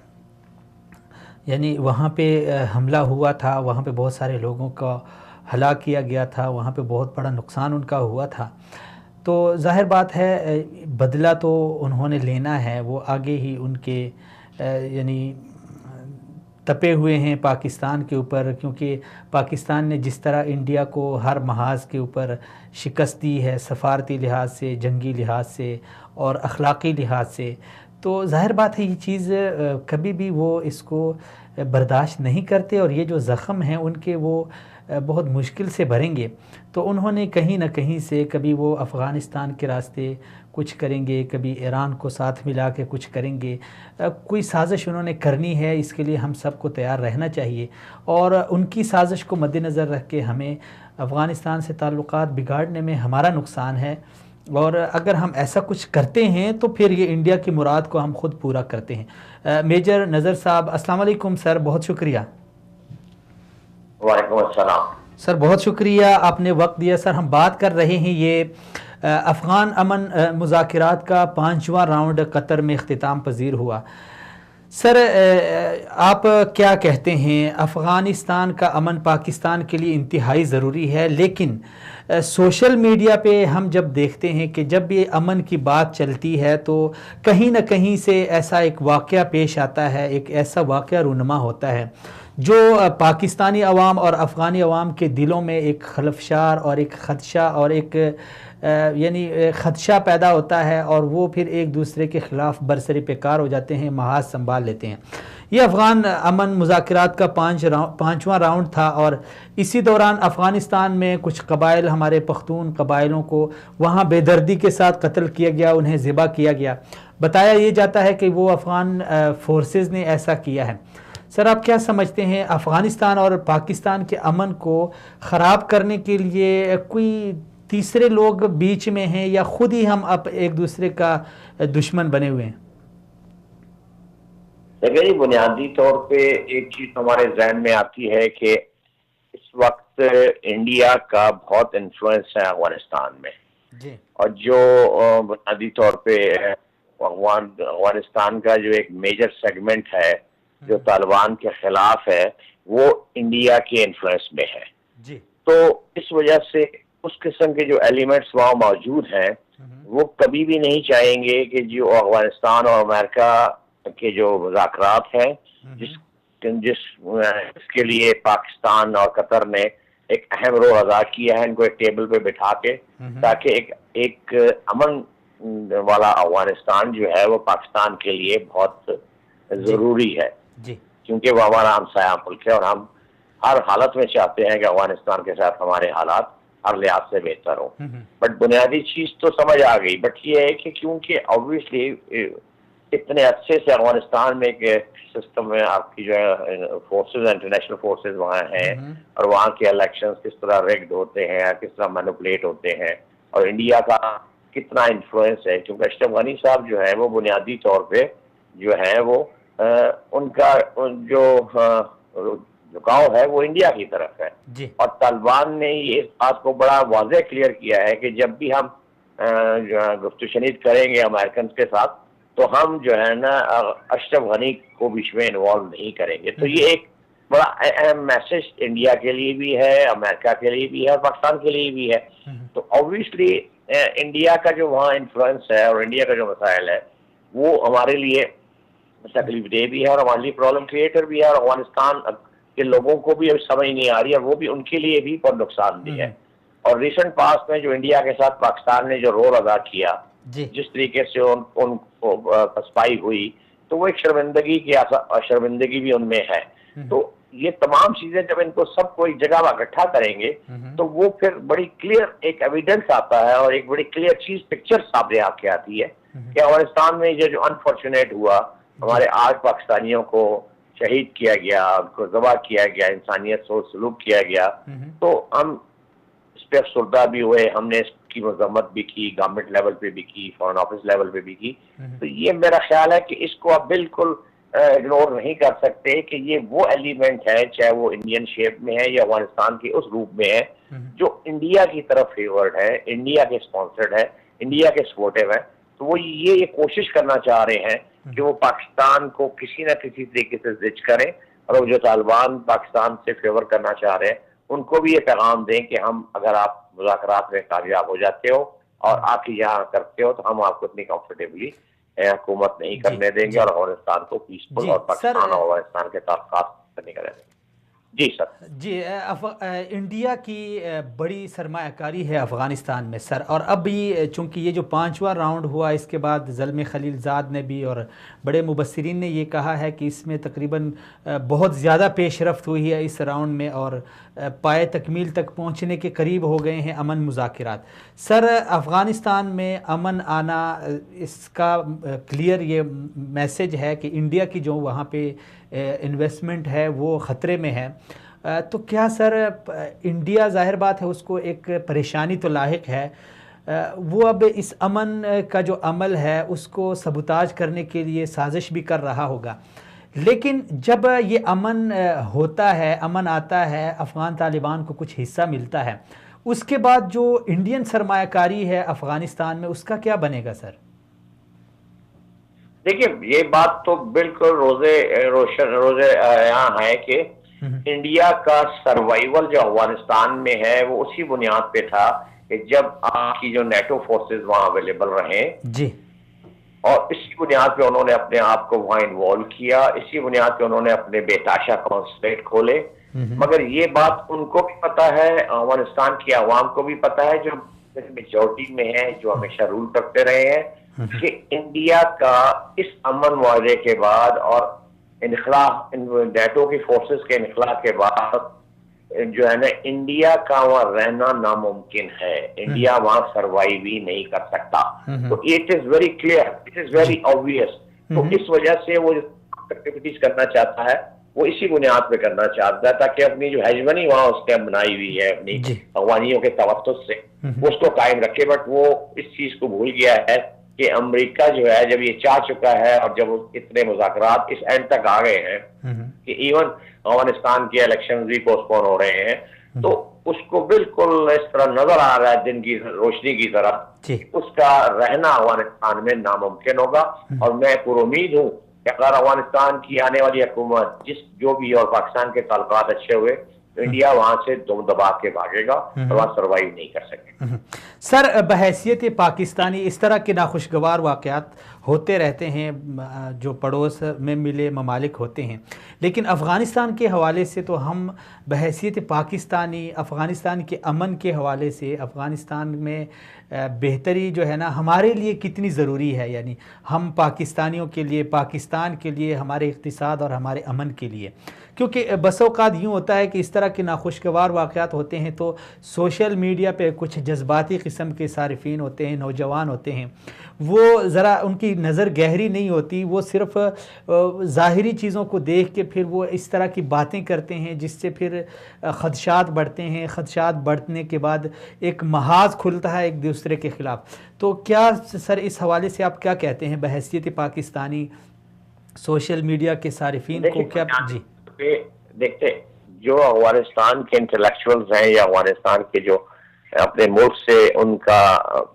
یعنی وہاں پہ حملہ ہوا تھا، وہاں پہ بہت سارے لوگوں کا ہلاک کیا گیا تھا، وہاں پہ بہت بڑا نقصان ان کا ہوا تھا۔ تو ظاہر بات ہے بدلہ تو انہوں نے لینا ہے، وہ آگے ہی ان کے یعنی تپے ہوئے ہیں پاکستان کے اوپر، کیونکہ پاکستان نے جس طرح انڈیا کو ہر محاذ کے اوپر شکست دی ہے، سفارتی لحاظ سے، جنگی لحاظ سے اور اخلاقی لحاظ سے، تو ظاہر بات ہے یہ چیز کبھی بھی وہ اس کو برداشت نہیں کرتے، اور یہ جو زخم ہیں ان کے وہ بہت مشکل سے بھریں گے۔ تو انہوں نے کہیں نہ کہیں سے کبھی وہ افغانستان کے راستے کچھ کریں گے، کبھی ایران کو ساتھ ملا کے کچھ کریں گے، کوئی سازش انہوں نے کرنی ہے، اس کے لیے ہم سب کو تیار رہنا چاہیے، اور ان کی سازش کو مد نظر رکھ کے ہمیں افغانستان سے تعلقات بگاڑنے میں ہمارا نقصان ہے، اور اگر ہم ایسا کچھ کرتے ہیں تو پھر یہ انڈیا کی مراد کو ہم خود پورا کرتے ہیں۔ میجر نذر صاحب السلام علیکم سر، بہت شکریہ۔ وعلیکم السلام سر، بہت شکریہ آپ نے وقت دیا۔ سر، ہم بات کر رہے ہیں یہ افغان امن مذاکرات کا 5واں راؤنڈ قطر میں اختتام پذیر ہوا۔ سر، آپ کیا کہتے ہیں؟ افغانستان کا امن پاکستان کے لیے انتہائی ضروری ہے، لیکن سوشل میڈیا پہ ہم جب دیکھتے ہیں کہ جب یہ امن کی بات چلتی ہے تو کہیں نہ کہیں سے ایسا ایک واقعہ پیش آتا ہے، ایک ایسا واقعہ رونما ہوتا ہے جو پاکستانی عوام اور افغانی عوام کے دلوں میں ایک خلفشار اور ایک خدشہ اور ایک یعنی خدشہ پیدا ہوتا ہے، اور وہ پھر ایک دوسرے کے خلاف برسر پیکار ہو جاتے ہیں، محاذ سنبھال لیتے ہیں۔ یہ افغان امن مذاکرات کا 5واں راؤنڈ تھا، اور اسی دوران افغانستان میں کچھ قبائل، ہمارے پختون قبائلوں کو وہاں بے دردی کے ساتھ قتل کیا گیا، انہیں ذبح کیا گیا۔ بتایا یہ جاتا ہے کہ وہ افغان فورسز نے ایسا کیا ہے۔ سر، آپ کیا سمجھتے ہیں افغانستان اور پاکستان کے امن کو خراب کرنے کے لیے کوئی تیسرے لوگ بیچ میں ہیں، یا خود ہی ہم اب ایک دوسرے کا دشمن بنے ہوئے ہیں؟ دیکھیں، بنیادی طور پہ ایک چیز ہمارے ذہن میں آتی ہے کہ اس وقت انڈیا کا بہت انفلوئنس ہے افغانستان میں، جی، اور جو بنیادی طور پہ افغانستان کا جو ایک میجر سیگمنٹ ہے جو طالبان کے خلاف ہے، وہ انڈیا کے انفلوئنس میں ہے۔ جی، تو اس وجہ سے اس قسم کے جو ایلیمنٹس وہاں موجود ہیں وہ کبھی بھی نہیں چاہیں گے کہ جو افغانستان اور امریکہ کے جو مذاکرات ہیں، جس کے لیے پاکستان اور قطر نے ایک اہم رول ادا کیا ہے، ان کو ایک ٹیبل پہ بٹھا کے، تاکہ ایک امن والا افغانستان جو ہے وہ پاکستان کے لیے بہت ضروری ہے، کیونکہ وہ ہمارا ہمسایہ ملک ہے، اور ہم ہر حالت میں چاہتے ہیں کہ افغانستان کے ساتھ ہمارے حالات ہر لحاظ سے بہتر ہو۔ بٹ بنیادی چیز تو سمجھ آ گئی، بٹ یہ ہے کہ کیونکہ آبویسلی اتنے عرصے سے افغانستان میں ایک سسٹم میں آپ کی جو ہے فورسز، انٹرنیشنل فورسز وہاں ہیں، اور وہاں کے الیکشنز کس طرح ریگڈ ہوتے ہیں، کس طرح مینوپولیٹ ہوتے ہیں، اور انڈیا کا کتنا انفلوئنس ہے، کیونکہ اشرف غنی صاحب جو ہیں وہ بنیادی طور پہ جو ہے وہ ان کا جو جھکاؤ ہے وہ انڈیا کی طرف ہے، اور طالبان نے یہ اس بات کو بڑا واضح کلیئر کیا ہے کہ جب بھی ہم گفت و شنید کریں گے امریکنز کے ساتھ تو ہم جو ہے نا اشرف غنی کو بیچ میں انوالو نہیں کریں گے۔ تو یہ ایک بڑا اہم میسج انڈیا کے لیے بھی ہے، امریکہ کے لیے بھی ہے، اور پاکستان کے لیے بھی ہے۔ تو آبویسلی انڈیا کا جو وہاں انفلوئنس ہے اور انڈیا کا جو مسائل ہے وہ ہمارے لیے تکلیف دہ بھی ہے، اور ہمارے لیے پرابلم کریٹر بھی ہے، اور افغانستان کے لوگوں کو بھی اب سمجھ نہیں آ رہی ہے، وہ بھی ان کے لیے بھی بہت نقصان دہ ہے۔ اور ریسنٹ پاسٹ میں جو انڈیا کے ساتھ پاکستان نے جو رول ادا کیا، جس طریقے سے ان کو پسپائی ہوئی، تو وہ ایک شرمندگی بھی ان میں ہے۔ تو یہ تمام چیزیں جب ان کو سب کو ایک جگہ اکٹھا کریں گے تو وہ پھر بڑی کلیئر ایک ایویڈنس آتا ہے، اور ایک بڑی کلیئر چیز پکچر سامنے آ کے آتی ہے کہ افغانستان میں یہ جو انفارچونیٹ ہوا، ہمارے 8 پاکستانیوں کو شہید کیا گیا، ان کو ذبح کیا گیا، انسانیت سے سلوک کیا گیا، تو ہم اس پہ افسردہ بھی ہوئے، ہم نے اس کی مذمت بھی کی، گورنمنٹ لیول پہ بھی کی، فارن آفس لیول پہ بھی کی۔ تو یہ میرا خیال ہے کہ اس کو آپ بالکل اگنور نہیں کر سکتے کہ یہ وہ ایلیمنٹ ہے، چاہے وہ انڈین شیپ میں ہے یا افغانستان کے اس روپ میں ہے، جو انڈیا کی طرف فیورڈ ہے، انڈیا کے اسپانسرڈ ہے، انڈیا کے سپورٹیو ہے۔ تو وہ یہ کوشش کرنا چاہ رہے ہیں کہ وہ پاکستان کو کسی نہ کسی طریقے سے زج کریں، اور جو طالبان پاکستان سے فیور کرنا چاہ رہے ہیں ان کو بھی یہ پیغام دیں کہ ہم اگر آپ مذاکرات میں کامیاب ہو جاتے ہو اور آپ کی یہاں کرتے ہو تو ہم آپ کو اتنی کمفرٹیبلی حکومت نہیں کرنے دیں گے اور افغانستان کو پیسفل اور پاکستان اور افغانستان کے تعلقات کرنے کریں گے. جی سر. جی انڈیا کی بڑی سرمایہ کاری ہے افغانستان میں سر، اور اب بھی چونکہ یہ جو 5واں راؤنڈ ہوا اس کے بعد زلمے خلیل زاد نے بھی اور بڑے مبصرین نے یہ کہا ہے کہ اس میں تقریباً بہت زیادہ پیش رفت ہوئی ہے اس راؤنڈ میں، اور پائے تکمیل تک پہنچنے کے قریب ہو گئے ہیں امن مذاکرات. سر افغانستان میں امن آنا، اس کا کلیئر یہ میسج ہے کہ انڈیا کی جو وہاں پہ انویسٹمنٹ ہے وہ خطرے میں ہے. تو کیا سر انڈیا ظاہر بات ہے اس کو ایک پریشانی تو لاحق ہے، وہ اب اس امن کا جو عمل ہے اس کو سبوتاج کرنے کے لیے سازش بھی کر رہا ہوگا، لیکن جب یہ امن ہوتا ہے، امن آتا ہے، افغان طالبان کو کچھ حصہ ملتا ہے، اس کے بعد جو انڈین سرمایہ کاری ہے افغانستان میں اس کا کیا بنے گا سر؟ دیکھیے یہ بات تو بالکل روزے یہاں ہے کہ انڈیا کا سروائیول جو افغانستان میں ہے وہ اسی بنیاد پہ تھا کہ جب آپ کی جو نیٹو فورسز وہاں اویلیبل رہیں جی، اور اسی بنیاد پہ انہوں نے اپنے آپ کو وہاں انوالو کیا، اسی بنیاد پہ انہوں نے اپنے بےتاشا کانسولیٹ کھولے. مگر یہ بات ان کو بھی پتا ہے، افغانستان کی عوام کو بھی پتا ہے جو میجورٹی میں ہے، جو ہمیشہ رول کرتے رہے ہیں، کہ انڈیا کا اس امن معاہدے کے بعد اور انخلا نیٹو کی فورسز کے انخلا کے بعد جو ہے نا انڈیا کا وہاں رہنا ناممکن ہے. انڈیا وہاں سروائیو ہی نہیں کر سکتا. تو it is very clear, it is very obvious. تو اس وجہ سے وہ جو ایکٹیویٹیز کرنا چاہتا ہے وہ اسی بنیاد پہ کرنا چاہتا ہے تاکہ اپنی جو ہیجمنی وہاں اس نے بنائی ہوئی ہے اپنی افغانیوں کے توسط سے وہ اس کو قائم رکھے. بٹ وہ اس چیز کو بھول گیا ہے کہ امریکہ جو ہے جب یہ چاہ چکا ہے اور جب اتنے مذاکرات اس اینڈ تک آ گئے ہیں کہ ایون افغانستان کے الیکشن بھی پوسٹ پون ہو رہے ہیں، تو اس کو بالکل اس طرح نظر آ رہا ہے دن کی روشنی کی طرح اس کا رہنا افغانستان میں ناممکن ہوگا. اور میں پر امید ہوں کہ اگر افغانستان کی آنے والی حکومت جو بھی اور پاکستان کے تعلقات اچھے ہوئے تو انڈیا وہاں سے دم دبا کے بھاگے گا اور وہاں سروائیو نہیں کر سکے. سر بحیثیت پاکستانی اس طرح کے ناخوشگوار واقعات ہوتے رہتے ہیں جو پڑوس میں ملے ممالک ہوتے ہیں، لیکن افغانستان کے حوالے سے تو ہم بحیثیت پاکستانی افغانستان کے امن کے حوالے سے افغانستان میں بہتری جو ہے نا ہمارے لیے کتنی ضروری ہے، یعنی ہم پاکستانیوں کے لیے، پاکستان کے لیے، ہمارے اقتصاد اور ہمارے امن کے لیے. کیونکہ بس اوقات یوں ہوتا ہے کہ اس طرح کے ناخوشگوار واقعات ہوتے ہیں تو سوشل میڈیا پہ کچھ جذباتی قسم کے صارفین ہوتے ہیں، نوجوان ہوتے ہیں، وہ ذرا ان کی نظر گہری نہیں ہوتی، وہ صرف ظاہری چیزوں کو دیکھ کے پھر وہ اس طرح کی باتیں کرتے ہیں جس سے پھر خدشات بڑھتے ہیں. خدشات بڑھنے کے بعد ایک محاذ کھلتا ہے ایک دوسرے کے خلاف. تو کیا سر اس حوالے سے آپ کیا کہتے ہیں بحیثیت پاکستانی سوشل میڈیا کے صارفین کو کیا؟ جی دیکھتے جو افغانستان کے انٹلیکچوئلز ہیں یا افغانستان کے جو اپنے ملک سے ان کا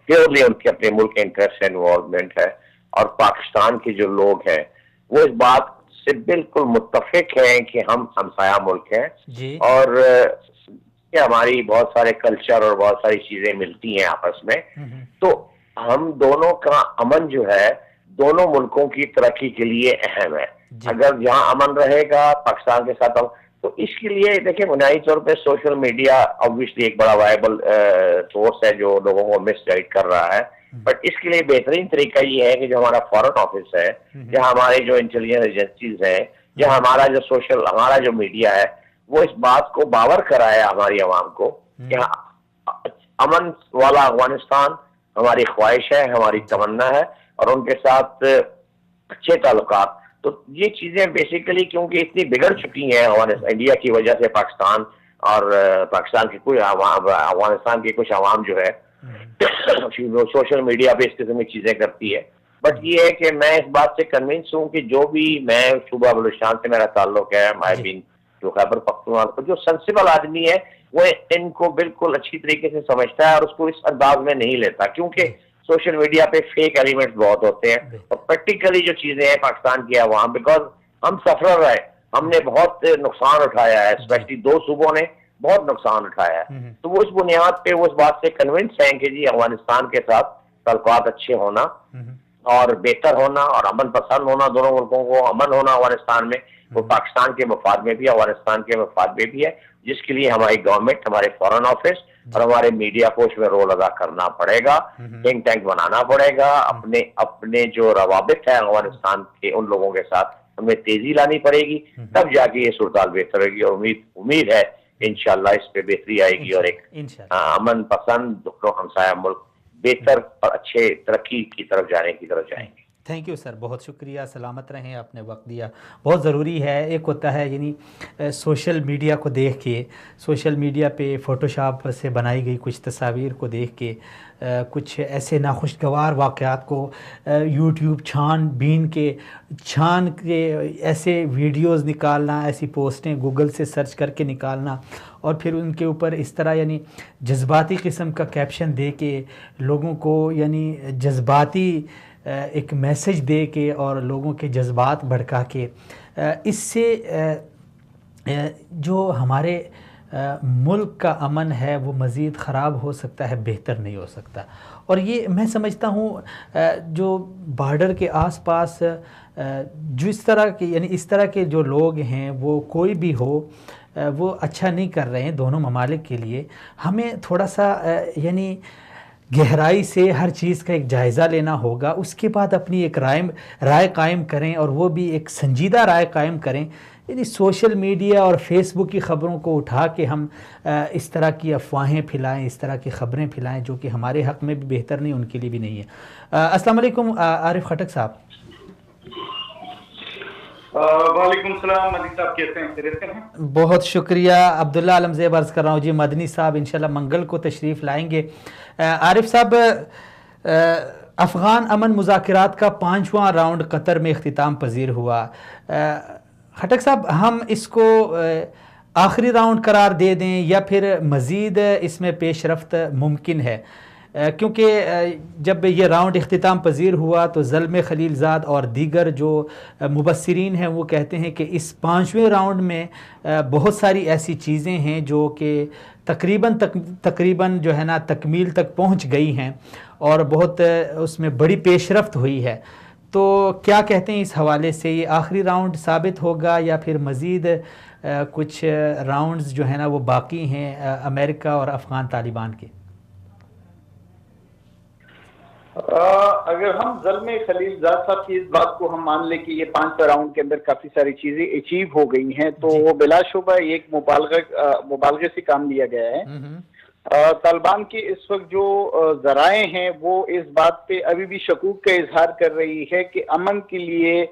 پیورلی ان کے اپنے ملک کے انٹرسٹ سے انوالومنٹ ہے، اور پاکستان کے جو لوگ ہیں وہ اس بات سے بالکل متفق ہیں کہ ہم ہمسایہ ملک ہیں جی، اور ہماری بہت سارے کلچر اور بہت ساری چیزیں ملتی ہیں آپس میں. تو ہم دونوں کا امن جو ہے دونوں ملکوں کی ترقی کے لیے اہم ہے. اگر جہاں امن رہے گا پاکستان کے ساتھ تو اس کے لیے دیکھیں بنیادی طور پہ سوشل میڈیا obviously ایک بڑا وائبل سورس ہے جو لوگوں کو مس گائڈ کر رہا ہے. بٹ اس کے لیے بہترین طریقہ یہ ہے کہ جو ہمارا فارن آفس ہے یا ہمارے جو انٹیلیجنس ایجنسیز ہیں یا ہمارا جو میڈیا ہے وہ اس بات کو باور کرائے ہماری عوام کو کہ امن والا افغانستان ہماری خواہش ہے، ہماری تمنا ہے، اور ان کے ساتھ اچھے تعلقات. تو یہ چیزیں بیسیکلی کیونکہ اتنی بگڑ چکی ہیں انڈیا کی وجہ سے پاکستان اور پاکستان کی کوئی افغانستان کی کچھ عوام جو ہے سوشل میڈیا پہ اس قسم کی چیزیں کرتی ہے. بٹ یہ ہے کہ میں اس بات سے کنونس ہوں کہ جو بھی میں صوبہ بلوچستان سے میرا تعلق ہے، جو خیبر پختونخوا جو سینسیبل آدمی ہے وہ ان کو بالکل اچھی طریقے سے سمجھتا ہے اور اس کو اس انداز میں نہیں لیتا، کیونکہ سوشل میڈیا پہ فیک ایلیمنٹس بہت ہوتے ہیں. اور پریکٹیکلی جو چیزیں ہیں پاکستان کی عوام، بیکاز ہم سفرر رہے، ہم نے بہت نقصان اٹھایا ہے، اسپیشلی دو صوبوں نے بہت نقصان اٹھایا ہے. تو وہ اس بنیاد پہ وہ اس بات سے کنونس ہیں کہ جی افغانستان کے ساتھ تعلقات اچھے ہونا اور بہتر ہونا اور امن پسند ہونا، دونوں ملکوں کو امن ہونا افغانستان میں، وہ پاکستان کے مفاد میں بھی افغانستان کے مفاد میں بھی ہے، جس کے لیے ہماری گورنمنٹ، ہمارے فارن آفس اور ہمارے میڈیا کو اس میں رول ادا کرنا پڑے گا، تھنک ٹینک بنانا پڑے گا، اپنے جو روابط ہے افغانستان کے ان لوگوں کے ساتھ ہمیں تیزی لانی پڑے گی، تب جا کے یہ صورتحال بہتر ہوگی. اور امید ہے انشاءاللہ اس پہ بہتری آئے گی اور ایک امن پسند دونوں ہمسایہ ملک بہتر اور اچھے ترقی کی طرف جائیں گے. تھینک یو سر، بہت شکریہ، سلامت رہیں، آپ نے وقت دیا. بہت ضروری ہے. ایک ہوتا ہے یعنی سوشل میڈیا کو دیکھ کے، سوشل میڈیا پہ فوٹوشاپ سے بنائی گئی کچھ تصاویر کو دیکھ کے کچھ ایسے ناخوشگوار واقعات کو یوٹیوب چھان کے ایسے ویڈیوز نکالنا، ایسی پوسٹیں گوگل سے سرچ کر کے نکالنا اور پھر ان کے اوپر اس طرح یعنی جذباتی قسم کا کیپشن دے کے لوگوں کو یعنی جذباتی ایک میسج دے کے اور لوگوں کے جذبات بھڑکا کے، اس سے جو ہمارے ملک کا امن ہے وہ مزید خراب ہو سکتا ہے، بہتر نہیں ہو سکتا. اور یہ میں سمجھتا ہوں جو بارڈر کے آس پاس جو اس طرح کے جو لوگ ہیں وہ کوئی بھی ہو وہ اچھا نہیں کر رہے ہیں دونوں ممالک کے لیے. ہمیں تھوڑا سا یعنی گہرائی سے ہر چیز کا ایک جائزہ لینا ہوگا، اس کے بعد اپنی ایک رائے قائم کریں، اور وہ بھی ایک سنجیدہ رائے قائم کریں. یعنی سوشل میڈیا اور فیس بک کی خبروں کو اٹھا کے ہم اس طرح کی افواہیں پھیلائیں، اس طرح کی خبریں پھیلائیں جو کہ ہمارے حق میں بھی بہتر نہیں، ان کے لیے بھی نہیں ہے. السلام علیکم عارف خٹک صاحب. وعلیکم السلام. مدنی صاحب کیسے ہیں؟ خیریت سے ہیں؟ بہت شکریہ. عبداللہ علمزیب عرض کر رہا ہوں جی. مدنی صاحب انشاءاللہ منگل کو تشریف لائیں گے. عارف صاحب، افغان امن مذاکرات کا 5واں راؤنڈ قطر میں اختتام پذیر ہوا. خٹک صاحب، ہم اس کو آخری راؤنڈ قرار دے دیں یا پھر مزید اس میں پیش رفت ممکن ہے؟ کیونکہ جب یہ راؤنڈ اختتام پذیر ہوا تو زلمے خلیل زاد اور دیگر جو مبصرین ہیں وہ کہتے ہیں کہ اس 5ویں راؤنڈ میں بہت ساری ایسی چیزیں ہیں جو کہ تقریباً جو ہے نا تکمیل تک پہنچ گئی ہیں اور بہت اس میں بڑی پیش رفت ہوئی ہے. تو کیا کہتے ہیں اس حوالے سے؟ یہ آخری راؤنڈ ثابت ہوگا یا پھر مزید کچھ راؤنڈز جو ہیں نا وہ باقی ہیں امریکہ اور افغان طالبان کے؟ اگر ہم زلمے خلیل زاد صاحب کی اس بات کو ہم مان لیں کہ یہ 5 راؤنڈ کے اندر کافی ساری چیزیں اچیو ہو گئی ہیں تو وہ بلا شبہ ایک مبالغے سے کام لیا گیا ہے. طالبان کے اس وقت جو ذرائع ہیں وہ اس بات پہ ابھی بھی شکوک کا اظہار کر رہی ہے کہ امن کے لیے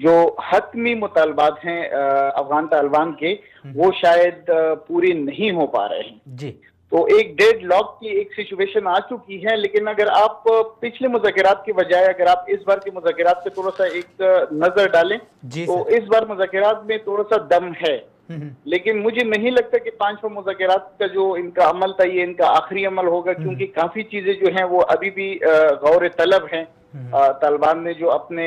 جو حتمی مطالبات ہیں افغان طالبان کے وہ شاید پوری نہیں ہو پا رہے ہیں. جی. تو ایک ڈیڈ لاک کی ایک سچویشن آ چکی ہے. لیکن اگر آپ پچھلے مذاکرات کے بجائے اگر آپ اس بار کے مذاکرات پہ تھوڑا سا ایک نظر ڈالیں تو اس بار مذاکرات میں تھوڑا سا دم ہے. لیکن مجھے نہیں لگتا کہ 5 مذاکرات کا جو ان کا عمل تھا یہ ان کا آخری عمل ہوگا، کیونکہ کافی چیزیں جو ہیں وہ ابھی بھی غور طلب ہیں. طالبان نے جو اپنے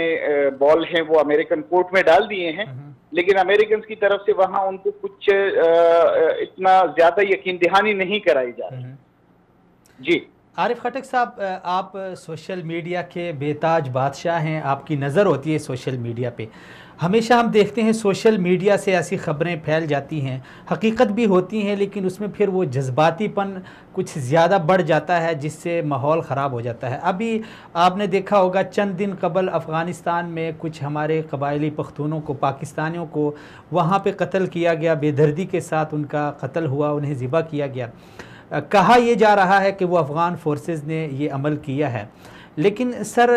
بال ہیں وہ امریکن کورٹ میں ڈال دیے ہیں، لیکن امریکنز کی طرف سے وہاں ان کو کچھ اتنا زیادہ یقین دہانی نہیں کرائی جا رہی. جی عارف خٹک صاحب، آپ سوشل میڈیا کے بے تاج بادشاہ ہیں، آپ کی نظر ہوتی ہے سوشل میڈیا پہ. ہمیشہ ہم دیکھتے ہیں سوشل میڈیا سے ایسی خبریں پھیل جاتی ہیں، حقیقت بھی ہوتی ہیں، لیکن اس میں پھر وہ جذباتی پن کچھ زیادہ بڑھ جاتا ہے جس سے ماحول خراب ہو جاتا ہے. ابھی آپ نے دیکھا ہوگا چند دن قبل افغانستان میں کچھ ہمارے قبائلی پختونوں کو، پاکستانیوں کو وہاں پہ قتل کیا گیا، بے دردی کے ساتھ ان کا قتل ہوا، انہیں ذبح کیا گیا. کہا یہ جا رہا ہے کہ وہ افغان فورسز نے یہ عمل کیا ہے، لیکن سر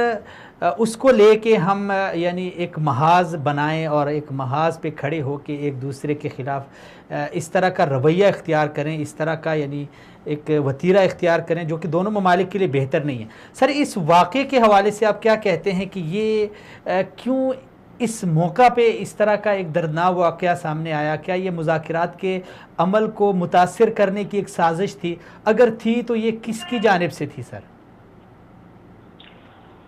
اس کو لے کے ہم یعنی ایک محاذ بنائیں اور ایک محاذ پہ کھڑے ہو کے ایک دوسرے کے خلاف اس طرح کا رویہ اختیار کریں، اس طرح کا یعنی ایک وتیرہ اختیار کریں جو کہ دونوں ممالک کے لیے بہتر نہیں ہے. سر اس واقعے کے حوالے سے آپ کیا کہتے ہیں کہ یہ کیوں اس موقع پہ اس طرح کا ایک دردناک واقعہ سامنے آیا؟ کیا یہ مذاکرات کے عمل کو متاثر کرنے کی ایک سازش تھی؟ اگر تھی تو یہ کس کی جانب سے تھی سر؟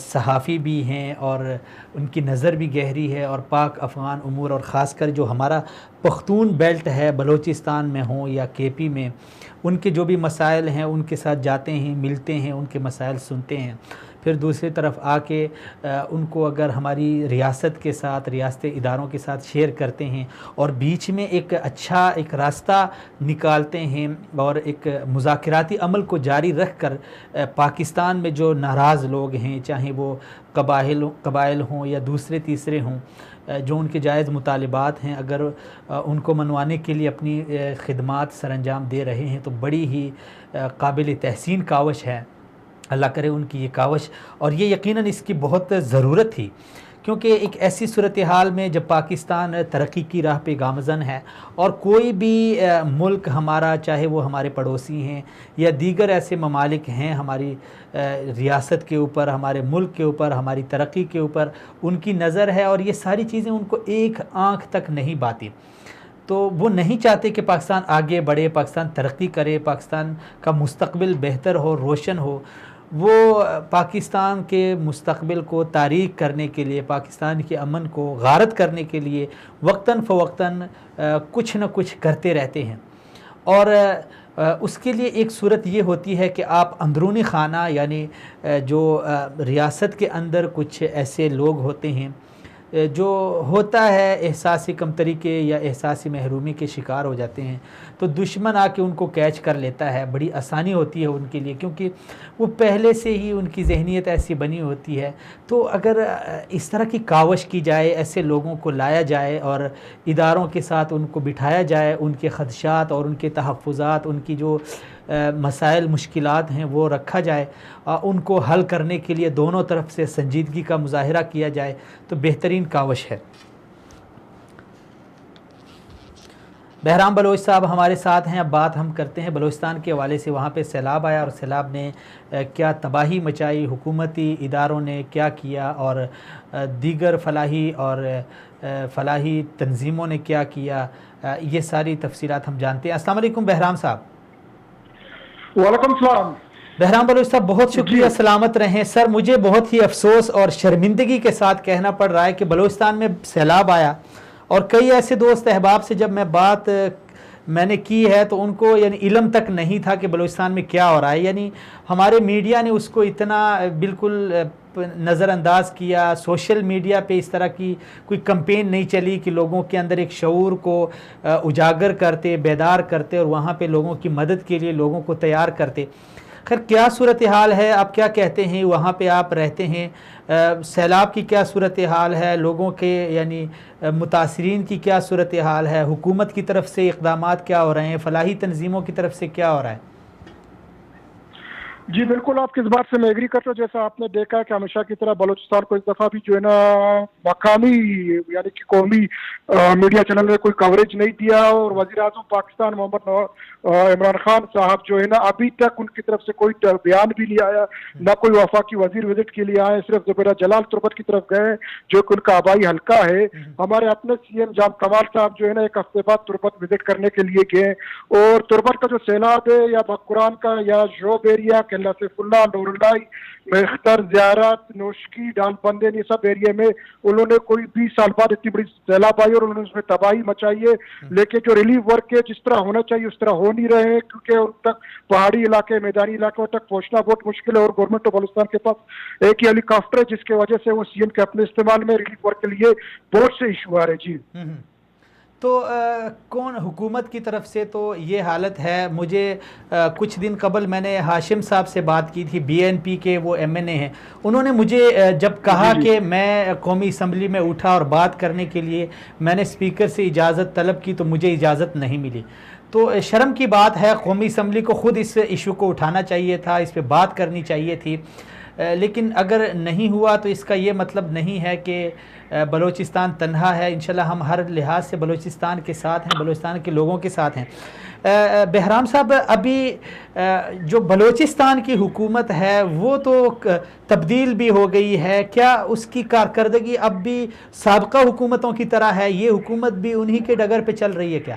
صحافی بھی ہیں اور ان کی نظر بھی گہری ہے، اور پاک افغان امور اور خاص کر جو ہمارا پختون بیلٹ ہے بلوچستان میں ہوں یا کے پی میں، ان کے جو بھی مسائل ہیں ان کے ساتھ جاتے ہیں، ملتے ہیں، ان کے مسائل سنتے ہیں، پھر دوسری طرف آ کے ان کو اگر ہماری ریاست کے ساتھ، ریاستی اداروں کے ساتھ شیئر کرتے ہیں اور بیچ میں ایک اچھا ایک راستہ نکالتے ہیں اور ایک مذاکراتی عمل کو جاری رکھ کر پاکستان میں جو ناراض لوگ ہیں، چاہے وہ قبائل ہوں یا دوسرے تیسرے ہوں، جو ان کے جائز مطالبات ہیں، اگر ان کو منوانے کے لیے اپنی خدمات سر انجام دے رہے ہیں تو بڑی ہی قابل تحسین کاوش ہے۔ اللہ کرے ان کی یہ کاوش، اور یہ یقیناً اس کی بہت ضرورت تھی، کیونکہ ایک ایسی صورتحال میں جب پاکستان ترقی کی راہ پہ گامزن ہے اور کوئی بھی ملک ہمارا، چاہے وہ ہمارے پڑوسی ہیں یا دیگر ایسے ممالک ہیں ہماری ریاست کے اوپر، ہمارے ملک کے اوپر، ہماری ترقی کے اوپر ان کی نظر ہے اور یہ ساری چیزیں ان کو ایک آنکھ تک نہیں باتی، تو وہ نہیں چاہتے کہ پاکستان آگے بڑھے، پاکستان ترقی کرے، پاکستان کا مستقبل بہتر ہو، روشن ہو۔ وہ پاکستان کے مستقبل کو تاریک کرنے کے لیے، پاکستان کے امن کو غارت کرنے کے لیے وقتاً فوقتاً کچھ نہ کچھ کرتے رہتے ہیں، اور اس کے لیے ایک صورت یہ ہوتی ہے کہ آپ اندرونی خانہ، یعنی جو ریاست کے اندر کچھ ایسے لوگ ہوتے ہیں جو ہوتا ہے احساسی کمتری کے یا احساسی محرومی کے شکار ہو جاتے ہیں، تو دشمن آ کے ان کو کیچ کر لیتا ہے، بڑی آسانی ہوتی ہے ان کے لیے، کیونکہ وہ پہلے سے ہی ان کی ذہنیت ایسی بنی ہوتی ہے۔ تو اگر اس طرح کی کاوش کی جائے، ایسے لوگوں کو لایا جائے اور اداروں کے ساتھ ان کو بٹھایا جائے، ان کے خدشات اور ان کے تحفظات، ان کی جو مسائل مشکلات ہیں وہ رکھا جائے، ان کو حل کرنے کے لیے دونوں طرف سے سنجیدگی کا مظاہرہ کیا جائے تو بہترین کاوش ہے۔ بہرام بلوچ صاحب ہمارے ساتھ ہیں، اب بات ہم کرتے ہیں بلوچستان کے حوالے سے۔ وہاں پہ سیلاب آیا اور سیلاب نے کیا تباہی مچائی، حکومتی اداروں نے کیا کیا اور دیگر فلاحی تنظیموں نے کیا کیا، یہ ساری تفصیلات ہم جانتے ہیں۔ السلام علیکم بہرام صاحب۔ وعلیکم السلام۔ بہرام بلوچ صاحب بہت شکریہ، سلامت رہیں۔ سر مجھے بہت ہی افسوس اور شرمندگی کے ساتھ کہنا پڑ رہا ہے کہ بلوچستان میں سیلاب آیا، اور کئی ایسے دوست احباب سے جب میں نے کی ہے تو ان کو یعنی علم تک نہیں تھا کہ بلوچستان میں کیا ہو رہا ہے، یعنی ہمارے میڈیا نے اس کو اتنا بالکل نظر انداز کیا، سوشل میڈیا پہ اس طرح کی کوئی کمپین نہیں چلی کہ لوگوں کے اندر ایک شعور کو اجاگر کرتے، بیدار کرتے اور وہاں پہ لوگوں کی مدد کے لیے لوگوں کو تیار کرتے۔ خیر کیا صورتحال ہے، آپ کیا کہتے ہیں، وہاں پہ آپ رہتے ہیں، سیلاب کی کیا صورتحال ہے، لوگوں کے یعنی متاثرین کی کیا صورتحال ہے، حکومت کی طرف سے اقدامات کیا ہو رہے ہیں، فلاحی تنظیموں کی طرف سے کیا ہو رہا ہے؟ جی بالکل، آپ کی اس بات سے میں ایگری کرتا ہوں۔ جیسا آپ نے دیکھا کہ ہمیشہ کی طرح بلوچستان کو اس دفعہ بھی جو ہے نا مقامی یعنی کہ قومی میڈیا چینل نے کوئی کوریج نہیں دیا، اور وزیر اعظم پاکستان محمد عمران خان صاحب جو ہے نا ابھی تک ان کی طرف سے کوئی بیان بھی نہیں آیا، نہ کوئی وفاقی وزیر وزٹ کے لیے آئے، صرف زبیدہ جلال تربت کی طرف گئے جو کہ ان کا آبائی حلقہ ہے۔ ہمارے اپنے سی ایم جام کمال صاحب جو ہے نا ایک ہفتے بعد تربت وزٹ کرنے کے لیے گئے، اور تربت کا جو سیلاب ہے یا بقران کا یا شوب ایریا کیلا سیف اللہ، نور اللہ، مختر، زیارت، نوشکی، ڈال بندے، یہ سب ایریے میں انہوں نے کوئی 20 سال بعد اتنی بڑی سیلاب آئی اور انہوں نے اس میں تباہی مچائی ہے، لیکن جو ریلیف ورک ہے جس طرح ہونا چاہیے اس طرح ہو نہیں رہے ہیں، کیونکہ ان تک پہاڑی علاقے، میدانی علاقوں تک پہنچنا بہت مشکل ہے، اور گورنمنٹ آف بلوچستان کے پاس ایک ہی ہیلی کاپٹر ہے جس کی وجہ سے وہ سی ایم کے اپنے استعمال میں ریلیف ورک کے لیے بہت سے ایشو آ رہے۔ جی تو کون حکومت کی طرف سے تو یہ حالت ہے؟ مجھے کچھ دن قبل میں نے ہاشم صاحب سے بات کی تھی، بی این پی کے وہ ایم این اے ہیں، انہوں نے مجھے جب کہا کہ میں قومی اسمبلی میں اٹھا اور بات کرنے کے لیے میں نے اسپیکر سے اجازت طلب کی تو مجھے اجازت نہیں ملی۔ تو شرم کی بات ہے، قومی اسمبلی کو خود اس ایشو کو اٹھانا چاہیے تھا، اس پہ بات کرنی چاہیے تھی، لیکن اگر نہیں ہوا تو اس کا یہ مطلب نہیں ہے کہ بلوچستان تنہا ہے۔ انشاءاللہ ہم ہر لحاظ سے بلوچستان کے ساتھ ہیں، بلوچستان کے لوگوں کے ساتھ ہیں۔ بہرام صاحب ابھی جو بلوچستان کی حکومت ہے وہ تو تبدیل بھی ہو گئی ہے، کیا اس کی کارکردگی اب بھی سابقہ حکومتوں کی طرح ہے؟ یہ حکومت بھی انہی کے ڈگر پہ چل رہی ہے کیا؟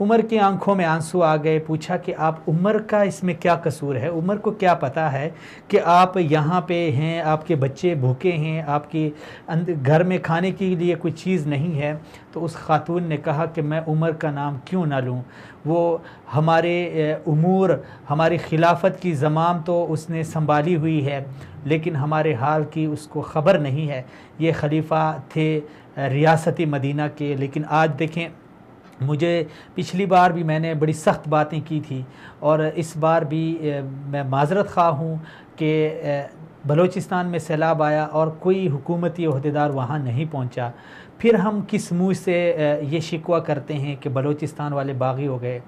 عمر کی آنکھوں میں آنسو آ گئے. پوچھا کہ آپ عمر کا اس میں کیا قصور ہے؟ عمر کو کیا پتہ ہے کہ آپ یہاں پہ ہیں, آپ کے بچے بھوکے ہیں, آپ کے گھر میں کھانے کے لیے کوئی چیز نہیں ہے. تو اس خاتون نے کہا کہ میں عمر کا نام کیوں نہ لوں, وہ ہمارے امور, ہماری خلافت کی زمام تو اس نے سنبھالی ہوئی ہے, لیکن ہمارے حال کی اس کو خبر نہیں ہے. یہ خلیفہ تھے ریاست مدینہ کے. لیکن آج دیکھیں, مجھے پچھلی بار بھی میں نے بڑی سخت باتیں کی تھی, اور اس بار بھی میں معذرت خواہ ہوں کہ بلوچستان میں سیلاب آیا اور کوئی حکومتی عہدیدار وہاں نہیں پہنچا. پھر ہم کس منہ سے یہ شکوہ کرتے ہیں کہ بلوچستان والے باغی ہو گئے,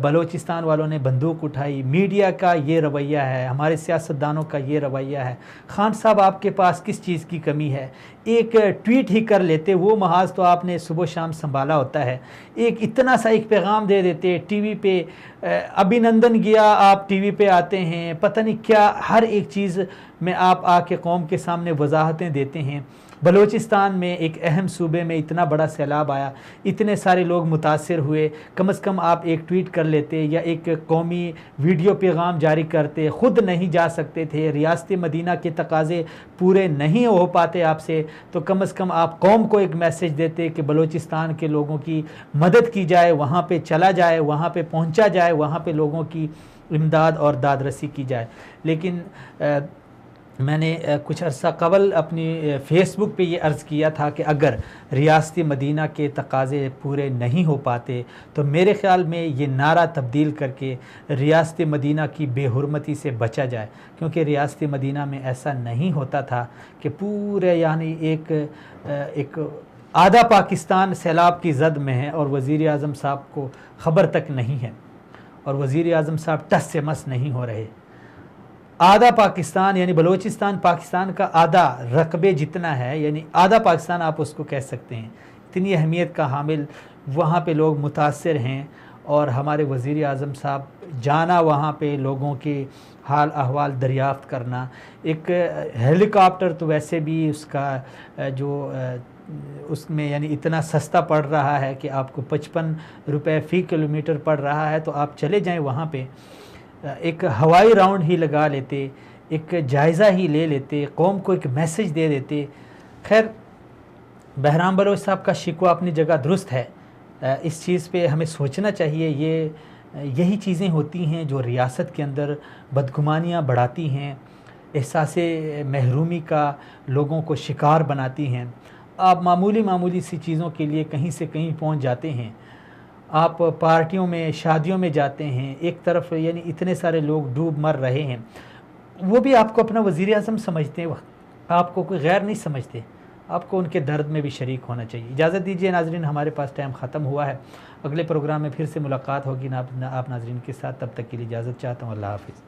بلوچستان والوں نے بندوق اٹھائی. میڈیا کا یہ رویہ ہے, ہمارے سیاستدانوں کا یہ رویہ ہے. خان صاحب آپ کے پاس کس چیز کی کمی ہے؟ ایک ٹویٹ ہی کر لیتے, وہ محاذ تو آپ نے صبح شام سنبھالا ہوتا ہے. ایک اتنا سا ایک پیغام دے دیتے ٹی وی پہ, ابھینندن گیا آپ ٹی وی پہ آتے ہیں, پتہ نہیں کیا ہر ایک چیز میں آپ آ کے قوم کے سامنے وضاحتیں دیتے ہیں. بلوچستان میں ایک اہم صوبے میں اتنا بڑا سیلاب آیا, اتنے سارے لوگ متاثر ہوئے, کم از کم آپ ایک ٹویٹ کر لیتے یا ایک قومی ویڈیو پیغام جاری کرتے. خود نہیں جا سکتے تھے, ریاست مدینہ کے تقاضے پورے نہیں ہو پاتے آپ سے, تو کم از کم آپ قوم کو ایک میسج دیتے کہ بلوچستان کے لوگوں کی مدد کی جائے, وہاں پہ چلا جائے, وہاں پہ پہنچا جائے, وہاں پہ لوگوں کی امداد اور داد رسی کی جائے. لیکن میں نے کچھ عرصہ قبل اپنی فیس بک پہ یہ عرض کیا تھا کہ اگر ریاست مدینہ کے تقاضے پورے نہیں ہو پاتے تو میرے خیال میں یہ نعرہ تبدیل کر کے ریاست مدینہ کی بے حرمتی سے بچا جائے, کیونکہ ریاست مدینہ میں ایسا نہیں ہوتا تھا کہ پورے یعنی ایک آدھا پاکستان سیلاب کی زد میں ہے اور وزیر اعظم صاحب کو خبر تک نہیں ہے, اور وزیر اعظم صاحب ٹس سے مس نہیں ہو رہے. آدھا پاکستان یعنی بلوچستان پاکستان کا آدھا رقبے جتنا ہے, یعنی آدھا پاکستان آپ اس کو کہہ سکتے ہیں, اتنی اہمیت کا حامل وہاں پہ لوگ متاثر ہیں. اور ہمارے وزیر اعظم صاحب جانا وہاں پہ لوگوں کے حال احوال دریافت کرنا, ایک ہیلی کاپٹر تو ویسے بھی اس کا جو اس میں یعنی اتنا سستا پڑ رہا ہے کہ آپ کو 55 روپے فی کلومیٹر پڑ رہا ہے, تو آپ چلے جائیں وہاں پہ, ایک ہوائی راؤنڈ ہی لگا لیتے, ایک جائزہ ہی لے لیتے, قوم کو ایک میسج دے دیتے. خیر, بہرام بلوچ صاحب کا شکوہ اپنی جگہ درست ہے, اس چیز پہ ہمیں سوچنا چاہیے. یہی چیزیں ہوتی ہیں جو ریاست کے اندر بدگمانیاں بڑھاتی ہیں, احساس محرومی کا لوگوں کو شکار بناتی ہیں. آپ معمولی سی چیزوں کے لیے کہیں سے کہیں پہنچ جاتے ہیں, آپ پارٹیوں میں شادیوں میں جاتے ہیں, ایک طرف یعنی اتنے سارے لوگ ڈوب مر رہے ہیں, وہ بھی آپ کو اپنا وزیر اعظم سمجھتے ہیں, آپ کو کوئی غیر نہیں سمجھتے, آپ کو ان کے درد میں بھی شریک ہونا چاہیے. اجازت دیجیے ناظرین, ہمارے پاس ٹائم ختم ہوا ہے. اگلے پروگرام میں پھر سے ملاقات ہوگی آپ ناظرین کے ساتھ, تب تک کے لیے اجازت چاہتا ہوں. اللہ حافظ.